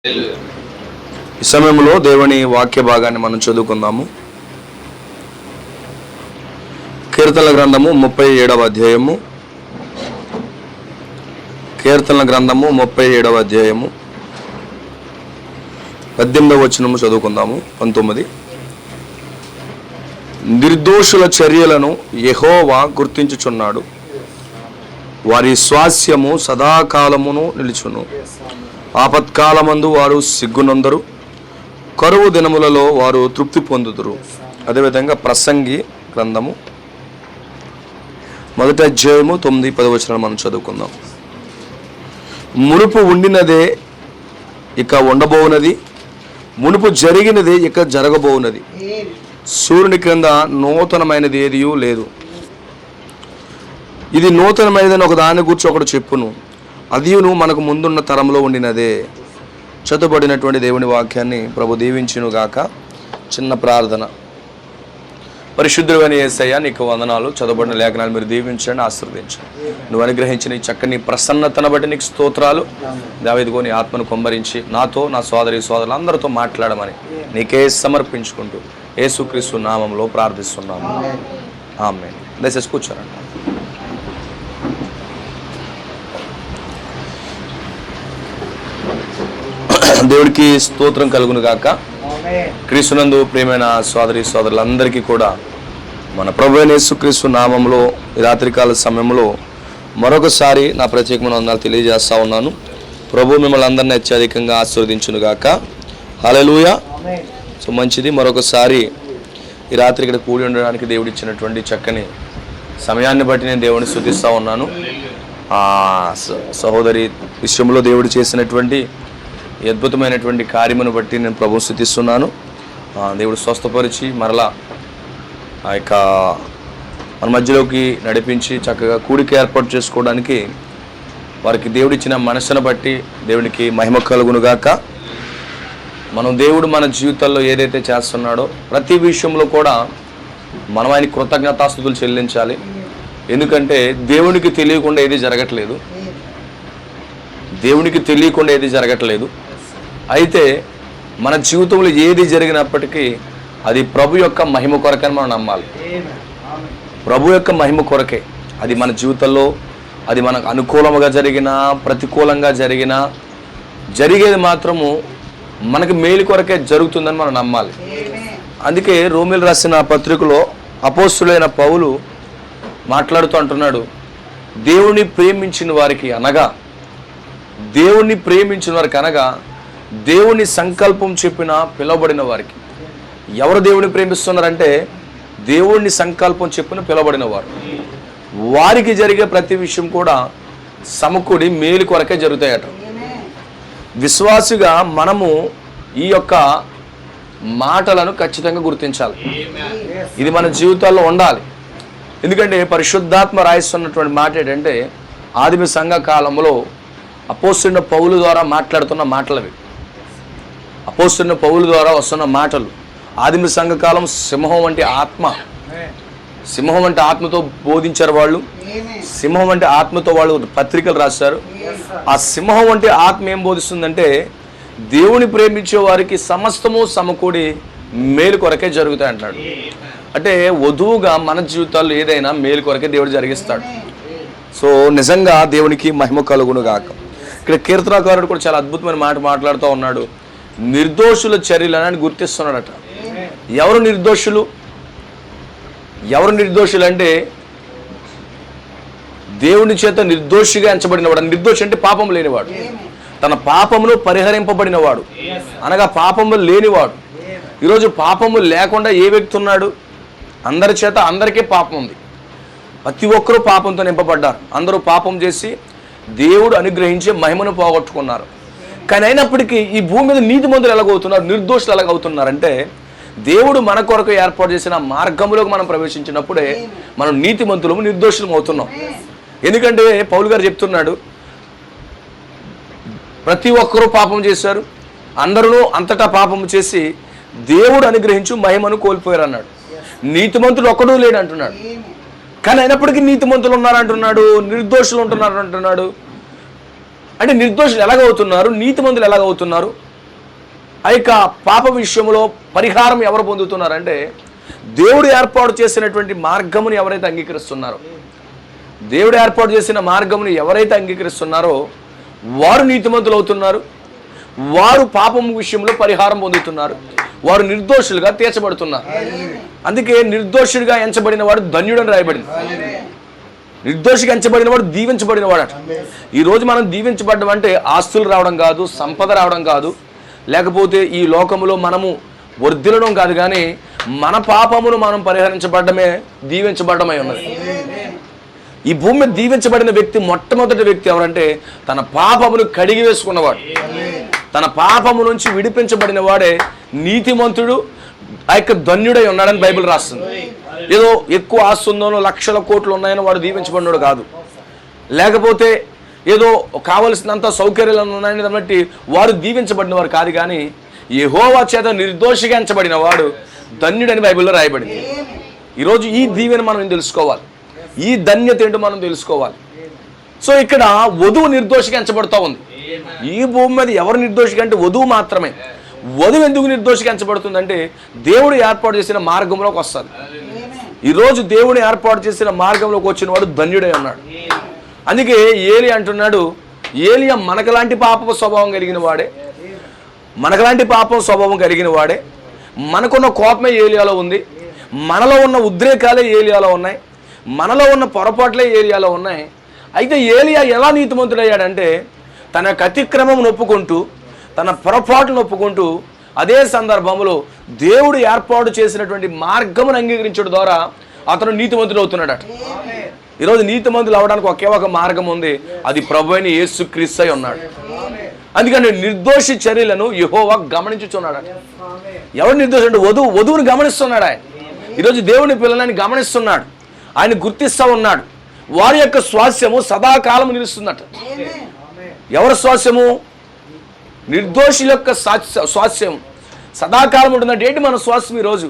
ఈ సమయంలో దేవుని వాక్య భాగాన్ని మనం చదువుకుందాము. కీర్తనల గ్రంథము 37వ అధ్యాయము. కీర్తనల గ్రంథము 37వ అధ్యాయము 18వ వచనము చదువుకుందాము. 19. నిర్దోషుల చర్యలను యెహోవా గుర్తించుచున్నాడు, వారి స్వాస్యము సదాకాలమును నిలుచును. ఆపత్కాలమందు వారు సిగ్గునందరు, కరువు దినములలో వారు తృప్తి పొందుదురు. అదేవిధంగా ప్రసంగి గ్రంథము 1వ అధ్యాయము 9-10 వచనాలు మనం చదువుకుందాం. మునుపు ఉండినదే ఇక ఉండబోవునది, మునుపు జరిగినదే ఇక జరగబోవునది. సూర్యుని క్రింద నూతనమైనది ఏదియూ లేదు. ఇది నూతనమైనదని ఒక దాని గురించి ఒకడు చెప్పును, అదియును మనకు ముందున్న తరంలో ఉండినదే. చదువుబడినటువంటి దేవుని వాక్యాన్ని ప్రభు దీవించును గాక. చిన్న ప్రార్థన. పరిశుద్ధుడైన యేసయ్య, నీకు వందనాలు. చదువుబడిన లేఖనాలు మీరు దీవించండి, ఆశీర్వదించండి. నువ్వు అనుగ్రహించిన ఈ చక్కని ప్రసన్నతను బట్టి నీకు స్తోత్రాలు. దావీదుగో నీ ఆత్మను కొమ్మరించి నాతో, నా సోదరి సోదరులు అందరితో మాట్లాడమని నీకే సమర్పించుకుంటూ యేసుక్రీస్తు నామంలో ప్రార్థిస్తున్నాము. ఆమేన్. దయచేసి కూర్చోరండి. దేవుడికి స్తోత్రం కలుగును గాక. క్రీస్తునందు ప్రియమైన సోదరి సోదరులందరికీ కూడా మన ప్రభువైన యేసుక్రీస్తు నామంలో ఈ రాత్రికాల సమయంలో మరొకసారి నా ప్రత్యేకమైన వందనాలు తెలియజేస్తా ఉన్నాను. ప్రభు మిమ్మల్ని అందరినీ అత్యధికంగా ఆశీర్వదించును గాక. హల్లెలూయా. సో మంచిది. మరొకసారి ఈ రాత్రి ఇక్కడ కూడి ఉండడానికి దేవుడు ఇచ్చినటువంటి చక్కని సమయాన్ని బట్టి నేను దేవుడిని స్తుతిస్తూ ఉన్నాను. సహోదరి విషయంలో దేవుడు చేసినటువంటి అద్భుతమైనటువంటి కార్యమును బట్టి నేను ప్రభువుని స్తుతిస్తున్నాను. దేవుడు స్వస్థపరిచి మరలా ఆ యొక్క మన మధ్యలోకి నడిపించి చక్కగా కూడిక ఏర్పాటు చేసుకోవడానికి వారికి దేవుడిచ్చిన మనసును బట్టి దేవునికి మహిమ కలుగునుగాక. దేవుడు మన జీవితాల్లో ఏదైతే చేస్తున్నాడో ప్రతి విషయంలో కూడా మనం ఆయన కృతజ్ఞతాస్తుతులు చెల్లించాలి. ఎందుకంటే దేవునికి తెలియకుండా ఏది జరగట్లేదు. దేవునికి తెలియకుండా ఏది జరగట్లేదు. అయితే మన జీవితంలో ఏది జరిగినప్పటికీ అది ప్రభు యొక్క మహిమ కొరకని మనం నమ్మాలి. ప్రభు యొక్క మహిమ కొరకే. అది మన జీవితంలో అది మనకు అనుకూలంగా జరిగినా ప్రతికూలంగా జరిగినా జరిగేది మాత్రము మనకు మేలు కొరకే జరుగుతుందని మనం నమ్మాలి. అందుకే రోమీయులు రాసిన పత్రికలో అపోస్తులైన పౌలు మాట్లాడుతూ అంటున్నాడు, దేవుని ప్రేమించిన వారికి అనగా దేవుణ్ణి ప్రేమించిన వారికి అనగా దేవుని సంకల్పం చెప్పిన పిలువబడిన వారికి. ఎవరు దేవుని ప్రేమిస్తున్నారంటే దేవుణ్ణి సంకల్పం చెప్పిన పిలువబడిన వారు. వారికి జరిగే ప్రతి విషయం కూడా సమకూడి మేలు కొరకే జరుగుతాయట. విశ్వాసిగా మనము ఈ యొక్క మాటలను ఖచ్చితంగా గుర్తించాలి. ఇది మన జీవితాల్లో ఉండాలి. ఎందుకంటే పరిశుద్ధాత్మ రాయిస్తున్నటువంటి మాట ఏంటంటే ఆదిమ సంఘ కాలంలో అపోస్తలుడైన పౌలు ద్వారా మాట్లాడుతున్న మాటలవి. అపోస్తలుడైన పౌలు ద్వారా వస్తున్న మాటలు. ఆదిమ సంఘకాలం సింహం వంటి ఆత్మ, సింహం వంటి ఆత్మతో బోధించారు వాళ్ళు. సింహం వంటి ఆత్మతో వాళ్ళు పత్రికలు రాశారు. ఆ సింహం వంటి ఆత్మ ఏం బోధిస్తుందంటే దేవుని ప్రేమించే వారికి సమస్తము సమకూడి మేలు కొరకే జరుగుతాయి అంటాడు. అంటే వధువుగా మన జీవితాల్లో ఏదైనా మేలు కొరకే దేవుడు జరిగిస్తాడు. సో నిజంగా దేవునికి మహిమ కలుగును గాక. ఇక్కడ కీర్తనాకారుడు కూడా చాలా అద్భుతమైన మాట మాట్లాడుతూ ఉన్నాడు. నిర్దోషుల చర్యలని గుర్తిస్తున్నాడట. ఎవరు నిర్దోషులు? ఎవరు నిర్దోషులు అంటే దేవుని చేత నిర్దోషిగా ఎంచబడినవాడు. నిర్దోషి అంటే పాపం లేనివాడు, తన పాపమును పరిహరింపబడినవాడు, అనగా పాపము లేనివాడు. ఈరోజు పాపము లేకుండా ఏ వ్యక్తి ఉన్నాడు? అందరి చేత అందరికీ పాపం ఉంది. ప్రతి ఒక్కరూ పాపంతో నింపబడ్డారు. అందరూ పాపం చేసి దేవుడు అనుగ్రహించే మహిమను పోగొట్టుకున్నారు. కానీ అయినప్పటికీ ఈ భూమి మీద నీతిమంతులు ఎలాగవుతున్నారు, నిర్దోషులు ఎలాగవుతున్నారంటే దేవుడు మన కొరకు ఏర్పాటు చేసిన మార్గంలోకి మనం ప్రవేశించినప్పుడే మనం నీతిమంతులము నిర్దోషులం అవుతున్నాం. ఎందుకంటే పౌలు గారు చెప్తున్నాడు, ప్రతి ఒక్కరూ పాపం చేశారు, అందరూ అంతటా పాపం చేసి దేవుడు అనుగ్రహించు మహిమను కోల్పోయారు అన్నాడు. నీతిమంతులు ఒక్కడూ లేడు అంటున్నాడు. కానీ అయినప్పటికీ నీతిమంతులు ఉన్నారంటున్నాడు, నిర్దోషులు ఉంటున్నారు అంటున్నాడు. అంటే నిర్దోషులు ఎలాగవుతున్నారు, నీతిమంతులు ఎలాగవుతున్నారు? ఆ యొక్క పాప విషయంలో పరిహారం ఎవరు పొందుతున్నారంటే దేవుడు ఏర్పాటు చేసినటువంటి మార్గమును ఎవరైతే అంగీకరిస్తున్నారో, దేవుడు ఏర్పాటు చేసిన మార్గమును ఎవరైతే అంగీకరిస్తున్నారో వారు నీతిమంతులు అవుతున్నారు. వారు పాపం విషయంలో పరిహారం పొందుతున్నారు. వారు నిర్దోషులుగా తీర్చబడుతున్నారు. అందుకే నిర్దోషుడిగా ఎంచబడిన వాడు ధన్యుడని రాయబడింది. నిర్దోషిగా ఎంచబడిన వాడు దీవించబడిన వాడట. ఈరోజు మనం దీవించబడడం అంటే ఆస్తులు రావడం కాదు, సంపద రావడం కాదు, లేకపోతే ఈ లోకములో మనము వర్ధిల్లడం కాదు, కానీ మన పాపమును మనం పరిహరించబడమే దీవించబడమై ఉన్నది. ఈ భూమి మీద దీవించబడిన వ్యక్తి మొట్టమొదటి వ్యక్తి ఎవరంటే తన పాపమును కడిగి వేసుకున్నవాడు, తన పాపము నుంచి విడిపించబడిన వాడే నీతిమంతుడు, ఆ యొక్క ధన్యుడై ఉన్నాడని బైబిల్ రాస్తుంది. ఏదో ఎక్కువ ఆస్తి ఉందనో లక్షల కోట్లు ఉన్నాయని వాడు దీవించబడినాడు కాదు, లేకపోతే ఏదో కావలసినంత సౌకర్యాలు ఉన్నాయని దాన్ని బట్టి వారు దీవించబడిన వారు కాదు, కానీ యెహోవా చేత నిర్దోషిగా ఎంచబడిన వాడు ధన్యుడని బైబిల్లో రాయబడింది. ఈరోజు ఈ దీవెన మనం తెలుసుకోవాలి, ఈ ధన్యత ఏంటో మనం తెలుసుకోవాలి. సో ఇక్కడ వధువు నిర్దోషిగా ఎంచబడుతూ ఉంది. ఈ భూమి మీద ఎవరు నిర్దోషిగా అంటే వధువు మాత్రమే. వధువు ఎందుకు నిర్దోషిగా ఎంచబడుతుందంటే దేవుడు ఏర్పాటు చేసిన మార్గంలోకి వస్తుంది. ఈరోజు దేవుడు ఏర్పాటు చేసిన మార్గంలోకి వచ్చిన వాడు ధన్యుడై ఉన్నాడు. అందుకే ఏలి అంటున్నాడు, ఏలియా మనకలాంటి పాప స్వభావం కలిగిన వాడే, మనకలాంటి పాపం స్వభావం కలిగిన వాడే, మనకున్న కోపమే ఏలియాలో ఉంది, మనలో ఉన్న ఉద్రేకాలే ఏలియాలో ఉన్నాయి, మనలో ఉన్న పొరపాట్లే ఏలియాలో ఉన్నాయి. అయితే ఏలియా ఎలా నీతిమంతుడయ్యాడంటే తన అతిక్రమం ఒప్పుకుంటూ, తన పొరపాటును ఒప్పుకుంటూ, అదే సందర్భంలో దేవుడు ఏర్పాటు చేసినటువంటి మార్గమును అంగీకరించడం ద్వారా అతను నీతిమంతుడు అవుతున్నాడట. ఈరోజు నీతిమంతులు అవడానికి ఒకే ఒక మార్గం ఉంది, అది ప్రభువైన యేసుక్రీస్తు అయి ఉన్నాడు. అందుకని నిర్దోషి చర్యలను యెహోవా గమనించుచున్నాడట. ఎవరు నిర్దోషి అంటే వధువుని గమనిస్తున్నాడు ఆయన. ఈరోజు దేవుని పిల్లలని గమనిస్తున్నాడు, ఆయన గుర్తిస్తూ ఉన్నాడు. వారి యొక్క స్వాస్యము సదాకాలము నిలుస్తుందట. ఎవరి స్వాస్యము? నిర్దోషి యొక్క స్వాస్యం సదాకాలం ఉంటుందంటే ఏంటి? మన స్వాస్యం ఈరోజు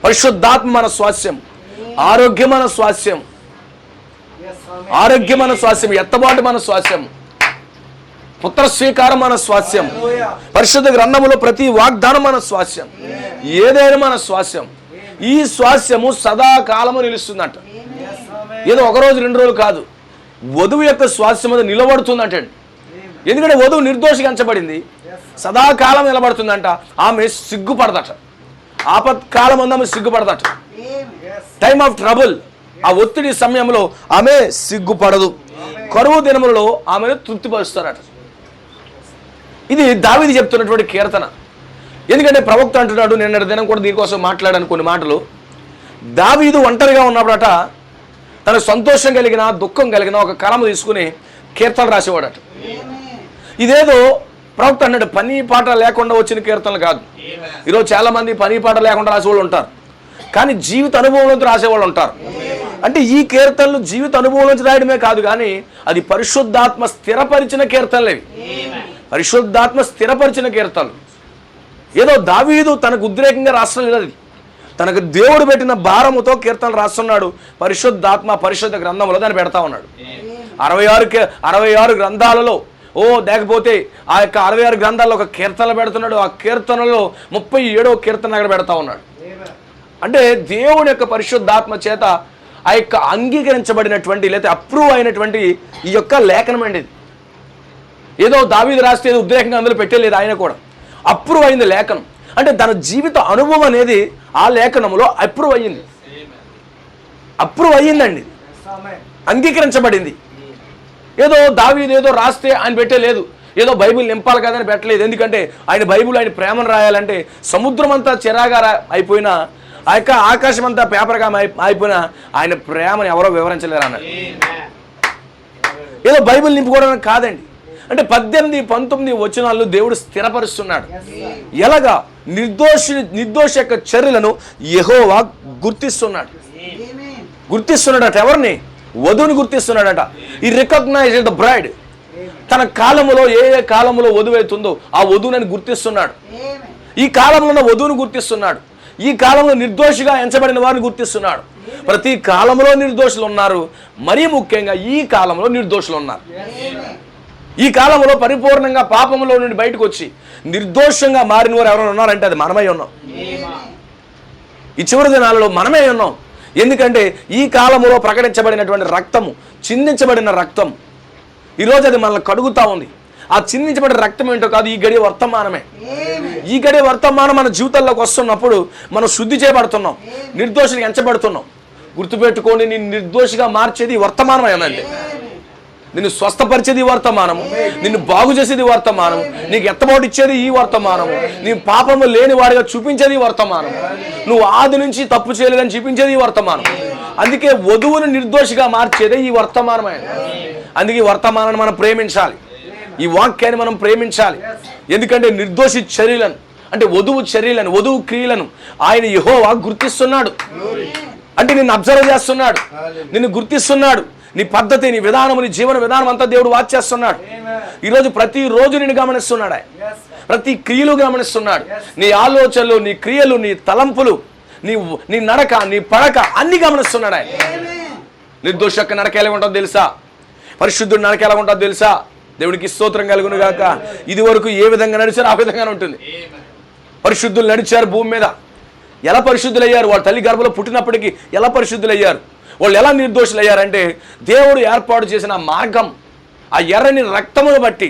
పరిశుద్ధాత్మ మన స్వాస్యం, ఆరోగ్యం మన స్వాస్యం, ఆరోగ్యం మన స్వాస్యం, ఎత్తబాటు మన స్వాస్యం, పుత్ర స్వీకారం మన స్వాస్యం, పరిశుద్ధ గ్రంథములో ప్రతి వాగ్దానం మన స్వాస్యం, ఏదైనా మన స్వాస్యం. ఈ స్వాస్యము సదాకాలము నిలుస్తుందట. ఏదో ఒక రోజు రెండు రోజులు కాదు, వధువు యొక్క స్వాస్యం అది నిలబడుతుందంట. ఎందుకంటే వధువు నిర్దోషిగా ఎంచబడింది, సదాకాలం నిలబడుతుందంట. ఆమె సిగ్గుపడదట, ఆపత్కాలం అందు ఆమె సిగ్గుపడదట. టైమ్ ఆఫ్ ట్రబుల్, ఆ ఒత్తిడి సమయంలో ఆమె సిగ్గుపడదు. కరువు దినములలో ఆమెను తృప్తిపరుస్తారట. ఇది దావీదు చెప్తున్నటువంటి కీర్తన. ఎందుకంటే ప్రవక్త అంటున్నాడు, నిన్న దినం కూడా దీనికోసం మాట్లాడాను కొన్ని మాటలు. దావీదు ఒంటరిగా ఉన్నప్పుడట తనకు సంతోషం కలిగిన దుఃఖం కలిగిన ఒక కలము తీసుకుని కీర్తనలు రాసేవాడట. ఇదేదో ప్రవక్త అన్నాడు పని పాట లేకుండా వచ్చిన కీర్తనలు కాదు. ఈరోజు చాలా మంది పని పాట లేకుండా రాసేవాళ్ళు ఉంటారు, కానీ జీవిత అనుభవంలోంచి రాసేవాళ్ళు ఉంటారు. అంటే ఈ కీర్తనలు జీవిత అనుభవంలోంచి రాయడమే కాదు, కానీ అది పరిశుద్ధాత్మ స్థిరపరిచిన కీర్తనలు. ఇవి పరిశుద్ధాత్మ స్థిరపరిచిన కీర్తనలు. ఏదో దావీదు తనకు ఉద్రేకంగా రాష్ట్రం లేదు, తనకు దేవుడు పెట్టిన భారముతో కీర్తనలు రాస్తున్నాడు. పరిశుద్ధాత్మ పరిశుద్ధ గ్రంథంలో దాన్ని పెడతా ఉన్నాడు. 66 గ్రంథాలలో లేకపోతే ఆ యొక్క 66 గ్రంథాల్లో ఒక కీర్తనలు పెడుతున్నాడు. ఆ కీర్తనలో 37వ కీర్తన అక్కడ పెడతా ఉన్నాడు. అంటే దేవుని యొక్క పరిశుద్ధాత్మ చేత ఆ యొక్క అంగీకరించబడినటువంటి లేదా అప్రూవ్ అయినటువంటి ఈ యొక్క లేఖనం అండి. ఏదో దావీదు రాస్తే ఏదో ఉద్రేకంగా అందులో పెట్టలేదు, ఆయన కూడా అప్రూవ్ అయింది లేఖనం. అంటే తన జీవిత అనుభవం అనేది ఆ లేఖనంలో అప్రూవ్ అయ్యిందండి, అంగీకరించబడింది. ఏదో దావీదు ఏదో రాస్తే ఆయన పెట్టలేదు, ఏదో బైబిల్ నింపాలి కదని పెట్టలేదు. ఎందుకంటే ఆయన బైబిల్ ఆయన ప్రేమను రాయాలంటే సముద్రం అంతా చిరాగా అయిపోయినా, ఆ యొక్క ఆకాశం అంతా పేపర్గా అయిపోయినా ఆయన ప్రేమను ఎవరో వివరించలేరు అన్నాడు. ఏదో బైబిల్ నింపుకోవడానికి కాదండి. అంటే 18, 19 వచనాలు దేవుడు స్థిరపరుస్తున్నాడు. ఎలాగా? నిర్దోష యొక్క చర్యలను యెహోవా గుర్తిస్తున్నాడట. ఎవరిని? వధువుని గుర్తిస్తున్నాడట. ఈ రికగ్నైజ్ ద బ్రైడ్. తన కాలములో ఏ కాలములో వధువు అవుతుందో ఆ వధువుని గుర్తిస్తున్నాడు. ఈ కాలంలో వధువుని గుర్తిస్తున్నాడు. ఈ కాలంలో నిర్దోషిగా ఎంచబడిన వారిని గుర్తిస్తున్నాడు. ప్రతి కాలంలో నిర్దోషులు ఉన్నారు, మరీ ముఖ్యంగా ఈ కాలంలో నిర్దోషులు ఉన్నారు. ఈ కాలంలో పరిపూర్ణంగా పాపంలో నుండి బయటకు వచ్చి నిర్దోషంగా మారిన వారు ఎవరైనా ఉన్నారంటే అది మనమై ఉన్నాం. ఈ చివరి దినాలలో మనమే ఉన్నాం. ఎందుకంటే ఈ కాలంలో ప్రకటించబడినటువంటి రక్తము, చిందించబడిన రక్తం, ఈరోజు అది మనల్ని కడుగుతా ఉంది. ఆ చిందించబడిన రక్తం ఏంటో కాదు, ఈ గడియ వర్తమానమే. ఈ గడియ వర్తమానం మన జీవితాల్లోకి వస్తున్నప్పుడు మనం శుద్ధి చేయబడుతున్నాం, నిర్దోషిగా ఎంచబడుతున్నాం. గుర్తుపెట్టుకోండి, నేను నిర్దోషిగా మార్చేది వర్తమానమేనండి. నిన్ను స్వస్థపరిచేది వర్తమానము, నిన్ను బాగు చేసేది వర్తమానము, నీకు ఎత్తబాటు ఇచ్చేది ఈ వర్తమానము, నీ పాపము లేని వాడిగా చూపించేది వర్తమానం, నువ్వు ఆది నుంచి తప్పు చేయలేదని చూపించేది ఈ వర్తమానం. అందుకే వధువును నిర్దోషిగా మార్చేదే ఈ వర్తమానమే. అందుకే ఈ వర్తమానాన్ని మనం ప్రేమించాలి, ఈ వాక్యాన్ని మనం ప్రేమించాలి. ఎందుకంటే నిర్దోషి చర్యలను, అంటే వధువు చర్యలను, వధువు క్రియలను ఆయన యెహోవా గుర్తిస్తున్నాడు. అంటే నిన్ను అబ్జర్వ్ చేస్తున్నాడు, నిన్ను గుర్తిస్తున్నాడు. నీ పద్ధతి, నీ విధానం, నీ జీవన విధానం అంతా దేవుడు వాచ్ చేస్తున్నాడు. ఈరోజు ప్రతిరోజు నిన్ను గమనిస్తున్నాడు. ప్రతి క్రియలు గమనిస్తున్నాడు. నీ ఆలోచనలు, నీ క్రియలు, నీ తలంపులు, నీ నడక, నీ పడక అన్ని గమనిస్తున్నాడు ఆయన. నిర్దోష యొక్క నడక ఎలా ఉంటుందో తెలుసా? పరిశుద్ధుడు నడక ఎలా ఉంటుందో తెలుసా? దేవుడికి స్తోత్రం కలుగును గాక. ఇది వరకు ఏ విధంగా నడిచారో ఆ విధంగానే ఉంటుంది. పరిశుద్ధులు నడిచారు భూమి మీద. ఎలా పరిశుద్ధులయ్యారు? వాళ్ళ తల్లి గర్భంలో పుట్టినప్పటికీ ఎలా పరిశుద్ధులయ్యారు? వాళ్ళు ఎలా నిర్దోషులు అయ్యారంటే దేవుడు ఏర్పాటు చేసిన మార్గం, ఆ ఎర్రని రక్తమును బట్టి.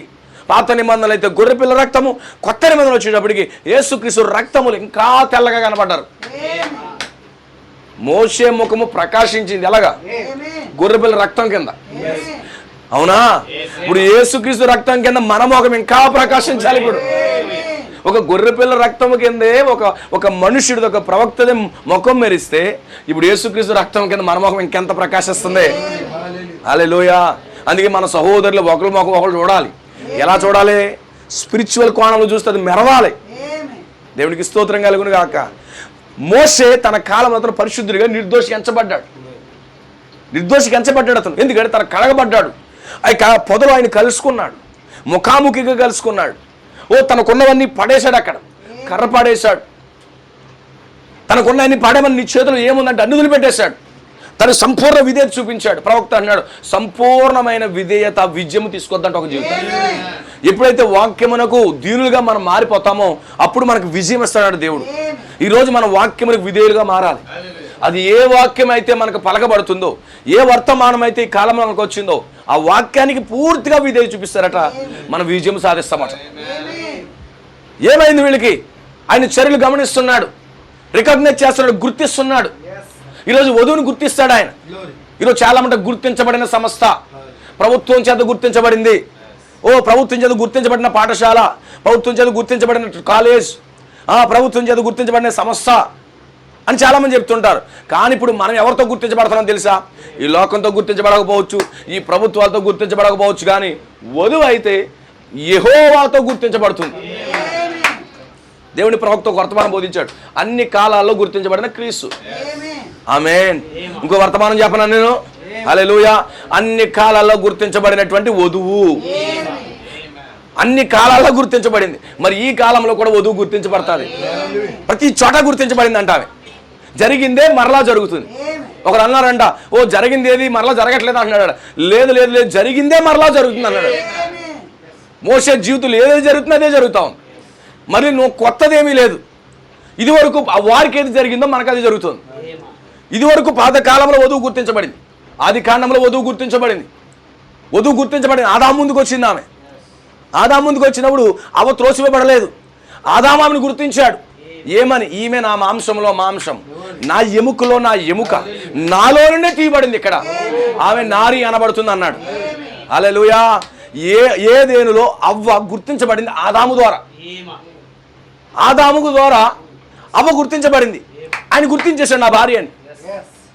పాత నిబంధనలు అయితే గొర్రెపిల్ల రక్తము, కొత్త నిబంధనలు వచ్చేటప్పటికి యేసుక్రీస్తు రక్తములు ఇంకా తెల్లగా కనబడ్డారు. మోషే ముఖము ప్రకాశించింది ఎలాగా? గొర్రెపిల్ల రక్తం కింద. అవునా? ఇప్పుడు యేసుక్రీస్తు రక్తం కింద మన ముఖం ఇంకా ప్రకాశించాలి. ఇప్పుడు ఒక గొర్రెపిల్ల రక్తము కిందే ఒక మనుష్యుడు, ఒక ప్రవక్తది ముఖం మెరిస్తే, ఇప్పుడు యేసుక్రీస్తు రక్తం కింద మన ముఖం ఇంకెంత ప్రకాశిస్తుంది. హల్లెలూయా. అందుకే మన సహోదరులు ఒకరి ముఖం ఒకరు చూడాలి. ఎలా చూడాలి? స్పిరిచువల్ కోణంలో చూస్తే అది మెరవాలి. దేవునికి స్తోత్రం కలుగును గాక. మోషే తన కాలం అతను పరిశుద్ధుడిగా నిర్దోషిగా ఎంచబడ్డాడు. నిర్దోషిగా ఎంచబడ్డాడు అతను. ఎందుకంటే తన కడగబడ్డాడు. పొదలు ఆయన కలుసుకున్నాడు, ముఖాముఖిగా కలుసుకున్నాడు. తనకున్నవన్నీ పడేశాడు, అక్కడ కర్ర పడేశాడు. తనకున్నవన్నీ పడేమని నీ చేతులు ఏముందంటే అన్ని వదిలిపెట్టేశాడు. తను సంపూర్ణ విధేయత చూపించాడు. ప్రవక్త అన్నాడు, సంపూర్ణమైన విధేయత విజయము తీసుకొద్దంటే ఒక జీవితం. ఎప్పుడైతే వాక్యమునకు దీనులుగా మనం మారిపోతామో అప్పుడు మనకు విజయం ఇస్తాడు దేవుడు. ఈరోజు మన వాక్యమునకు విధేయులుగా మారాలి. అది ఏ వాక్యం అయితే మనకు పలకబడుతుందో, ఏ వర్తమానం అయితే ఈ కాలంలో మనకు వచ్చిందో ఆ వాక్యానికి పూర్తిగా విధేయత చూపిస్తారట, మన విజయం సాధిస్తామట. ఏమైంది వీళ్ళకి? ఆయన చర్యలు గమనిస్తున్నాడు, రికగ్నైజ్ చేస్తున్నాడు, గుర్తిస్తున్నాడు. ఈరోజు వధువుని గుర్తిస్తాడు ఆయన. ఈరోజు చాలా మంది గుర్తించబడిన సంస్థ, ప్రభుత్వం చేత గుర్తించబడింది. ప్రభుత్వం చేత గుర్తించబడిన పాఠశాల, ప్రభుత్వం చేత గుర్తించబడిన కాలేజ్, ప్రభుత్వం చేత గుర్తించబడిన సంస్థ అని చాలామంది చెప్తుంటారు. కానీ ఇప్పుడు మనం ఎవరితో గుర్తించబడతామో తెలుసా? ఈ లోకంతో గుర్తించబడకపోవచ్చు, ఈ ప్రభుత్వాలతో గుర్తించబడకపోవచ్చు, కానీ వధువు అయితే యెహోవాతో గుర్తించబడుతుంది. దేవుని ప్రవక్త వర్తమానం బోధించాడు, అన్ని కాలాల్లో గుర్తించబడిన క్రీస్తు. ఆమేన్. ఇంకో వర్తమానం చెప్పనా నేను? హల్లెలూయా. అన్ని కాలాల్లో గుర్తించబడినటువంటి వధువు, అన్ని కాలాల్లో గుర్తించబడింది. మరి ఈ కాలంలో కూడా వధువు గుర్తించబడుతుంది. ప్రతి చోట గుర్తించబడింది అంటావే. జరిగిందే మరలా జరుగుతుంది. ఒకరు అన్నారంట, జరిగింది ఏది మరలా జరగట్లేదు అంటున్నాడు. లేదు లేదు లేదు, జరిగిందే మరలా జరుగుతుంది అన్నాడు. మోషే జీవితంలో ఏది జరుగుతుంది అదే జరుగుతా ఉంది. మరి నువ్వు కొత్తదేమీ లేదు. ఇది వరకు వారికి ఏది జరిగిందో మనకు అది జరుగుతుంది. ఇది వరకు పాతకాలంలో వధువు గుర్తించబడింది, ఆది కాండంలో వధువు గుర్తించబడింది. వధువు గుర్తించబడింది. ఆదాము ముందుకు వచ్చింది ఆమె. ఆదాము ముందుకు వచ్చినప్పుడు అవ త్రోసివేయబడలేదు. ఆదాము ఆమెను గుర్తించాడు. ఏమని? ఈమె నా మాంసంలో మాంసం, నా ఎముకలో నా ఎముక, నాలోనే తీయబడింది. ఇక్కడ ఆమె నారి అనబడుతుంది అన్నాడు. హల్లెలూయా. ఏదేనులో అవ్వ గుర్తించబడింది ఆదాము ద్వారా. ఆదాము ద్వారా అవ్వ గుర్తించబడింది. ఆయన గుర్తించేశాడు నా భార్య అని.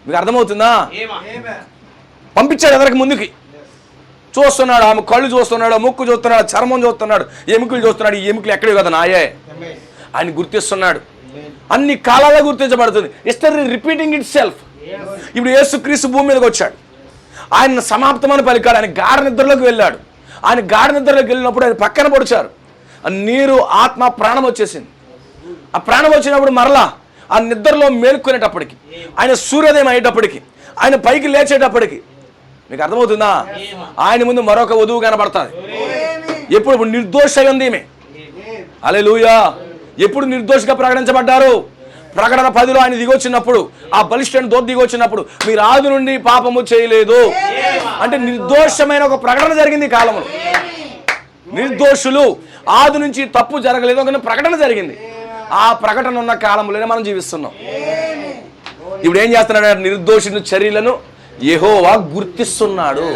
మీకు అర్థమవుతుందా? పంపించాడు ఎదరికి ముందుకి. చూస్తున్నాడు, ఆమె కళ్ళు చూస్తున్నాడు, ముక్కు చూస్తున్నాడు, చర్మం చూస్తున్నాడు, ఎముకలు చూస్తున్నాడు. ఈ ఎముకలు ఎక్కడే కదా నాయే. ఆయన గుర్తిస్తున్నాడు. అన్ని కాలాల్లో గుర్తించబడుతుంది. History repeating it self. ఇప్పుడు యేసుక్రీస్తు భూమి మీదకి వచ్చాడు. ఆయన సమాప్తమని పలికాడు. ఆయన గాఢ నిద్రలోకి వెళ్ళాడు. ఆయన గాఢ నిద్రలోకి వెళ్ళినప్పుడు ఆయన పక్కన పొడిచారు. నీరు, ఆత్మ, ప్రాణం వచ్చేసింది. ఆ ప్రాణం వచ్చినప్పుడు మరలా ఆ నిద్రలో మేల్కొనేటప్పటికి, ఆయన సూర్యోదయం అయ్యేటప్పటికి, ఆయన పైకి లేచేటప్పటికి, మీకు అర్థమవుతుందా? ఆయన ముందు మరొక వధువు కనబడతాది. ఎప్పుడు నిర్దోష ఉంది ఈమె. హల్లెలూయా. ఎప్పుడు నిర్దోషిగా ప్రకటించబడ్డారు? ప్రకటన 10లో ఆయన దిగొచ్చినప్పుడు, ఆ బలిష్ఠుని దూత దిగొచ్చినప్పుడు, మీరు ఆది నుండి పాపము చేయలేదు అంటే నిర్దోషమైన ఒక ప్రకటన జరిగింది ఈ కాలంలో. నిర్దోషులు, ఆది నుంచి తప్పు జరగలేదు ఒక ప్రకటన జరిగింది. ఆ ప్రకటన ఉన్న కాలంలోనే మనం జీవిస్తున్నాం. ఇప్పుడు ఏం చేస్తున్నాడు? నిర్దోషుని చర్యలను యెహోవా గుర్తిస్తున్నాడు.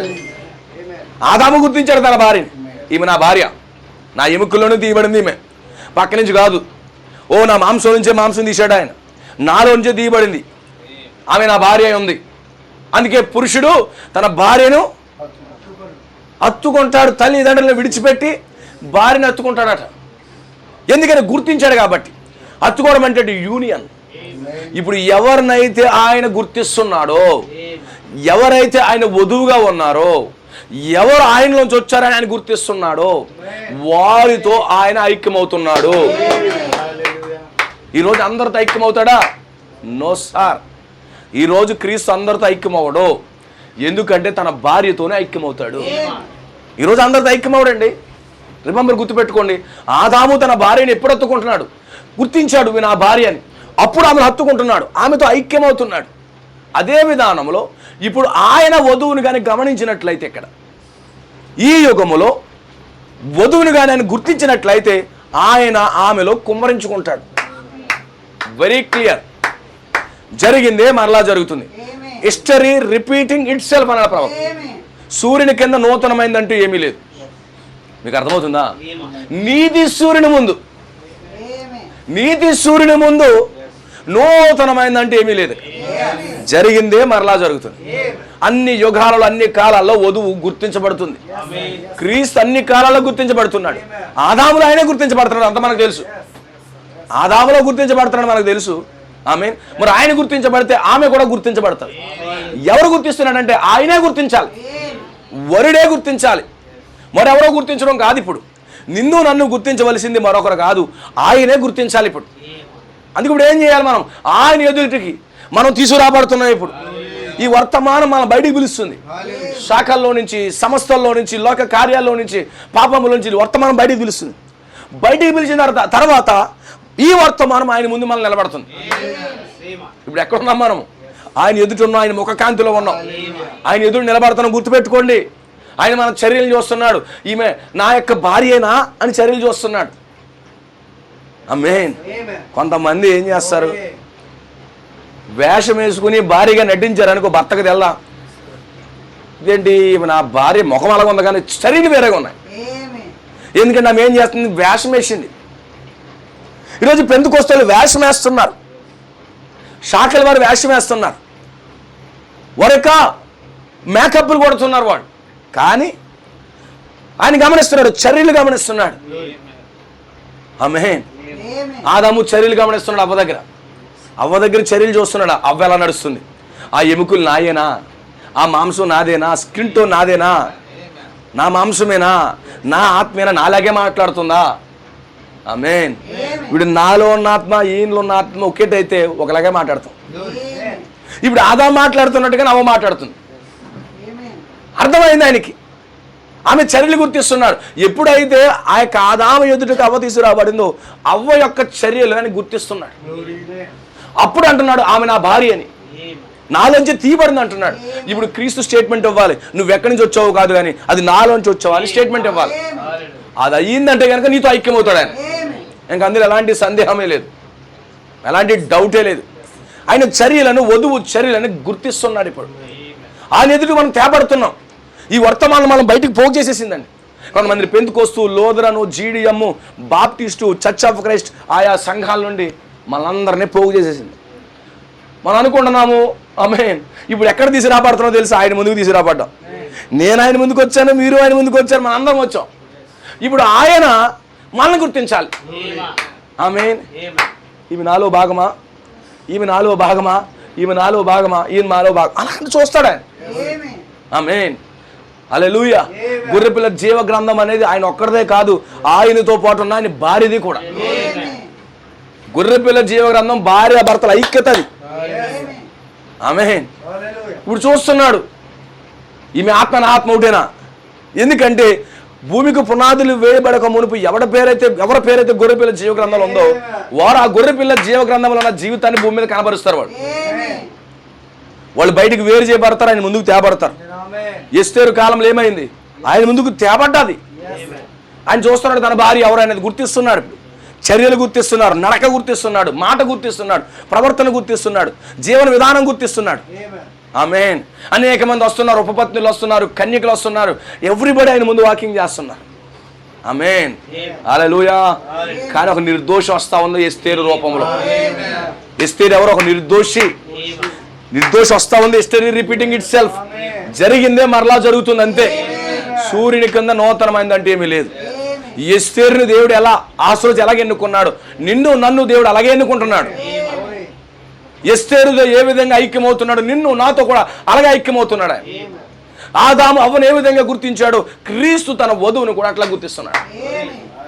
ఆదాము గుర్తించాడు తన భార్యని. ఈమె నా భార్య, నా ఎముకల్లోనే తీయబడింది ఈమె, పక్క నుంచి కాదు. ఓ నా మాంసం నుంచే మాంసం తీశాడు ఆయన, నాలో నుంచే తీయబడింది, ఆమె నా భార్య ఉంది. అందుకే పురుషుడు తన భార్యను హత్తుకుంటాడు, తల్లిదండ్రులను విడిచిపెట్టి భార్యను హత్తుకుంటాడట. ఎందుకని? గుర్తించాడు కాబట్టి. హత్తుకోవడం అంటే యూనియన్. ఇప్పుడు ఎవరినైతే ఆయన గుర్తిస్తున్నాడో, ఎవరైతే ఆయన వధువుగా ఉన్నారో, ఎవరు ఆయనలోంచి వచ్చారని ఆయన గుర్తిస్తున్నాడో, వారితో ఆయన ఐక్యమవుతున్నాడు. ఈరోజు అందరితో ఐక్యమవుతాడా? No sir. ఈరోజు క్రీస్తు అందరితో ఐక్యమవ్వడు. ఎందుకంటే తన భార్యతోనే ఐక్యమవుతాడు. ఈరోజు అందరితో ఐక్యమవడండి. రిమెంబర్, గుర్తుపెట్టుకోండి. ఆదాము తన భార్యని ఎప్పుడు హత్తుకుంటున్నాడు? గుర్తించాడు నా భార్య అని, అప్పుడు ఆమెను హత్తుకుంటున్నాడు, ఆమెతో ఐక్యమవుతున్నాడు. అదే విధానంలో ఇప్పుడు ఆయన వధువుని కానీ గమనించినట్లయితే, ఇక్కడ ఈ యుగములో వధువుని కానీ ఆయన గుర్తించినట్లయితే ఆయన ఆమెలో కుమ్మరించుకుంటాడు. Very clear. జరిగిందే మరలా జరుగుతుంది. హిస్టరీ రిపీటింగ్ ఇట్ సెల్ఫ్ అన్నాడు ప్రభు. సూర్యుని కింద నూతనమైందంటూ ఏమీ లేదు. మీకు అర్థమవుతుందా? నీతి సూర్యుని ముందు, నీతి సూర్యుని ముందు నూతనమైందంటే ఏమీ లేదు. జరిగిందే మరలా జరుగుతుంది. అన్ని యుగాలలో, అన్ని కాలాల్లో వధువు గుర్తించబడుతుంది. క్రీస్తు అన్ని కాలాల్లో గుర్తించబడుతున్నాడు. ఆదాములో ఆయనే గుర్తించబడుతున్నాడు, అంత మనకు తెలుసు. ఆదాములో గుర్తించబడుతున్నాడు మనకు తెలుసు. ఆమె మరి ఆయన గుర్తించబడితే ఆమె కూడా గుర్తించబడతారు. ఎవరు గుర్తిస్తున్నాడంటే ఆయనే గుర్తించాలి, వరుడే గుర్తించాలి, మరెవరో గుర్తించడం కాదు. ఇప్పుడు నిన్ను నన్ను గుర్తించవలసింది మరొకరు కాదు, ఆయనే గుర్తించాలి. ఇప్పుడు అందుకు ఇప్పుడు ఏం చేయాలి? మనం ఆయన ఎదుటికి మనం తీసుకురాబడుతున్నాం. ఇప్పుడు ఈ వర్తమానం మనం బయటికి పిలుస్తుంది. శాఖల్లో నుంచి, సంస్థల్లో నుంచి, లోక కార్యాల్లో నుంచి, పాపముల నుంచి వర్తమానం బయటికి పిలుస్తుంది. బయటికి పిలిచిన తర్వాత ఈ వర్తమానం ఆయన ముందు మనం నిలబడుతుంది. ఇప్పుడు ఎక్కడున్నాం మనం? ఆయన ఎదుటి ఉన్నాం, ఆయన ముఖకాంతిలో ఉన్నాం, ఆయన ఎదురు నిలబడుతున్నాం. గుర్తుపెట్టుకోండి, ఆయన మన చర్యలు చూస్తున్నాడు. ఈమె నా యొక్క భార్యేనా అని చర్యలు చూస్తున్నాడు. ఆమేన్. కొంతమంది ఏం చేస్తారు? వేషం వేసుకుని భార్యగా నటించారనుకో, భర్తకు తెల్లా, ఇదేంటి నా భార్య ముఖం అలాగ ఉంది కానీ చర్యలు వేరేగా ఉన్నాయి. ఎందుకంటే ఆమె ఏం చేస్తుంది? వేషం వేసింది. ఈరోజు పెంతుకొస్తలు వేషం వేస్తున్నారు, శాఖల వారు వేషం వేస్తున్నారు, వరక మేకప్లు కొడుతున్నారు వాడు. కానీ ఆయన గమనిస్తున్నాడు, చర్యలు గమనిస్తున్నాడు. ఆమేన్. ఆదాము చర్యలు గమనిస్తున్నాడు. అవ్వ దగ్గర చర్యలు చూస్తున్నాడు. అవ్వ ఎలా నడుస్తుంది? ఆ ఎముకలు నాయేనా? ఆ మాంసం నాదేనా? Skin tone నాదేనా? నా మాంసమేనా? నా ఆత్మేనా? నాలాగే మాట్లాడుతుందా? ఆమేన్. ఇప్పుడు నాలో ఉన్న ఆత్మ, ఈయనలో ఉన్న ఆత్మ ఒకేటైతే ఒకలాగే మాట్లాడతాం. ఇప్పుడు ఆదాము మాట్లాడుతున్నట్టుగా అవ్వ మాట్లాడుతుంది. అర్థమైంది ఆయనకి. ఆమె చర్యలు గుర్తిస్తున్నాడు. ఎప్పుడైతే ఆ యొక్క ఆదాము ఎదుటికి అవ్వ తీసుకురాబడిందో, అవ్వ యొక్క చర్యలు అని గుర్తిస్తున్నాడు. అప్పుడు అంటున్నాడు ఆమె నా భార్య అని, నాలోంచి తీయబడింది అంటున్నాడు. ఇప్పుడు క్రీస్తు స్టేట్మెంట్ ఇవ్వాలి. నువ్వు ఎక్కడి నుంచి వచ్చావు కాదు కానీ అది నాలోంచి వచ్చావు అని స్టేట్మెంట్ ఇవ్వాలి. అది అయ్యిందంటే కనుక నీతో ఐక్యమవుతాడు ఆయన. ఇంక అందులో ఎలాంటి సందేహమే లేదు, ఎలాంటి డౌటే లేదు. ఆయన చర్యలను, వధువు చర్యలను గుర్తిస్తున్నాడు. ఇప్పుడు ఆయన ఎదుటి మనం తేపడుతున్నాం. ఈ వర్తమానం మనం బయటికి పోగు చేసేసిందండి. కొంతమంది Pentecost, Lutheran, GDM, Baptist, church of Christ ఆయా సంఘాల నుండి మనందరినీ పోగు చేసేసింది. మనం అనుకుంటున్నాము ఆమేన్, ఇప్పుడు ఎక్కడ తీసుకురాబడుతున్నామో తెలుసు, ఆయన ముందుకు తీసుకురాబడ్డాం. నేను ఆయన ముందుకు వచ్చాను, మీరు ఆయన ముందుకు వచ్చారు, మన అందరం వచ్చాం. ఇప్పుడు ఆయన మనల్ని గుర్తించాలి. ఆమేన్. ఈమె నాలో భాగమా, ఈమె నాలో భాగమా, ఈమె నాలో భాగమా, ఈయన నాలో భాగం, అలాంటి చూస్తాడు ఆయన. ఆమేన్. హల్లెలూయా. గొర్రెపిల్ల జీవ గ్రంథం అనేది ఆయన ఒక్కడిదే కాదు, ఆయనతో పాటు ఉన్న ఆయన భార్యది కూడా. గొర్రెపిల్ల జీవ గ్రంథం భార్య భర్తల ఐక్యతది. ఆమేన్. ఇప్పుడు చూస్తున్నాడు ఈమె ఆత్మ నా ఆత్మ ఒకటేనా? ఎందుకంటే భూమికి పునాదులు వేయబడక మునుపు ఎవరి పేరైతే గొర్రెపిల్ల జీవ గ్రంథంలో ఉందో వారు ఆ గొర్రెపిల్ల జీవ గ్రంథంలో ఉన్న జీవితాన్ని భూమి మీద కనబరుస్తారు. వాళ్ళు బయటికి వేరు చేయబడతారు, ఆయన ముందుకు తేబడతారు. ఎస్తేరు కాలంలో ఏమైంది? ఆయన ముందుకు తేబడ్డాది. ఆయన చూస్తున్నాడు తన భార్య ఎవరు అనేది గుర్తిస్తున్నాడు, చర్యలు గుర్తిస్తున్నాడు, నడక గుర్తిస్తున్నాడు, మాట గుర్తిస్తున్నాడు, ప్రవర్తన గుర్తిస్తున్నాడు, జీవన విధానం గుర్తిస్తున్నాడు. ఆమేన్. అనేక మంది వస్తున్నారు, ఉపపత్నులు వస్తున్నారు, కన్యకలు వస్తున్నారు, ఎవ్రీబడి ఆయన ముందు వాకింగ్ చేస్తున్నారు. ఆమేన్. హల్లెలూయా. కానీ ఒక నిర్దోషం వస్తా ఉంది ఎస్తేరు రూపంలో. ఎస్తేరు ఎవరు? ఒక నిర్దోషం వస్తా ఉంది. ఎస్తేరు రిపీటింగ్ ఇట్ సెల్ఫ్. జరిగిందే మరలా జరుగుతుంది అంతే. సూర్యుని కింద నూతనమైందంటే ఏమీ లేదు. ఎస్తేరుని దేవుడు ఎలాగ ఎన్నుకున్నాడు, నిన్ను నన్ను దేవుడు అలాగే ఎన్నుకుంటున్నాడు. ఎస్తేరుతో ఏ విధంగా ఐక్యమవుతున్నాడు, నిన్ను నాతో కూడా అలాగే ఐక్యమవుతున్నాడు. ఆదాము అవ్వను ఏ విధంగా గుర్తించాడు, క్రీస్తు తన వధువును కూడా అట్లా గుర్తిస్తున్నాడు.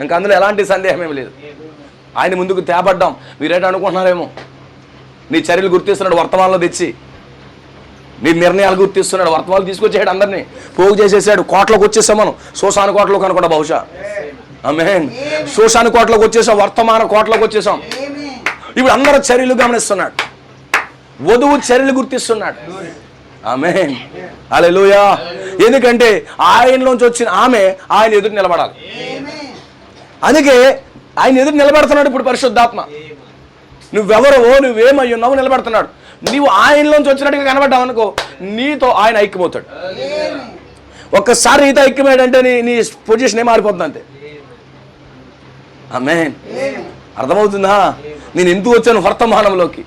ఇంకా అందులో ఎలాంటి సందేహం ఏమి లేదు. ఆయన ముందుకు తేబడ్డాం. మీరేట అనుకుంటున్నారేమో, నీ చర్యలు గుర్తిస్తున్నాడు వర్తమానంలో తెచ్చి, నీ నిర్ణయాలు గుర్తిస్తున్నాడు. వర్తమానాలు తీసుకొచ్చాడు, అందరినీ పోగు చేసేసాడు. కోట్లోకి వచ్చేసాం మనం, శోషాను కోటలోకి అనుకుంటా బహుశా. ఆమేన్. శోషాను కోటలోకి వచ్చేసాం, వర్తమాన కోటలోకి వచ్చేసాం. ఇప్పుడు అందరూ చర్యలు గమనిస్తున్నాడు, వధువు చర్యలు గుర్తిస్తున్నాడు. ఆమేన్. హల్లెలూయా. ఎందుకంటే ఆయనలోంచి వచ్చిన ఆమె ఆయన ఎదురు నిలబడాలి. అందుకే ఆయన ఎదురు నిలబడుతున్నాడు ఇప్పుడు పరిశుద్ధాత్మ. నువ్వెవరో, నువ్వేమై ఉన్నావో నిలబడుతున్నాడు. నీవు ఆయనలోంచి వచ్చినట్టుగా కనబడ్డావు అనుకో, నీతో ఆయన ఐక్యమవుతాడు. ఒక్కసారి నీతో ఐక్యమయ్యాడంటే నీ పొజిషన్ మారిపోతుంది అంతే. ఆమేన్. అర్థమవుతుందా? నేను ఎందుకు వచ్చాను వర్తమానంలోకి,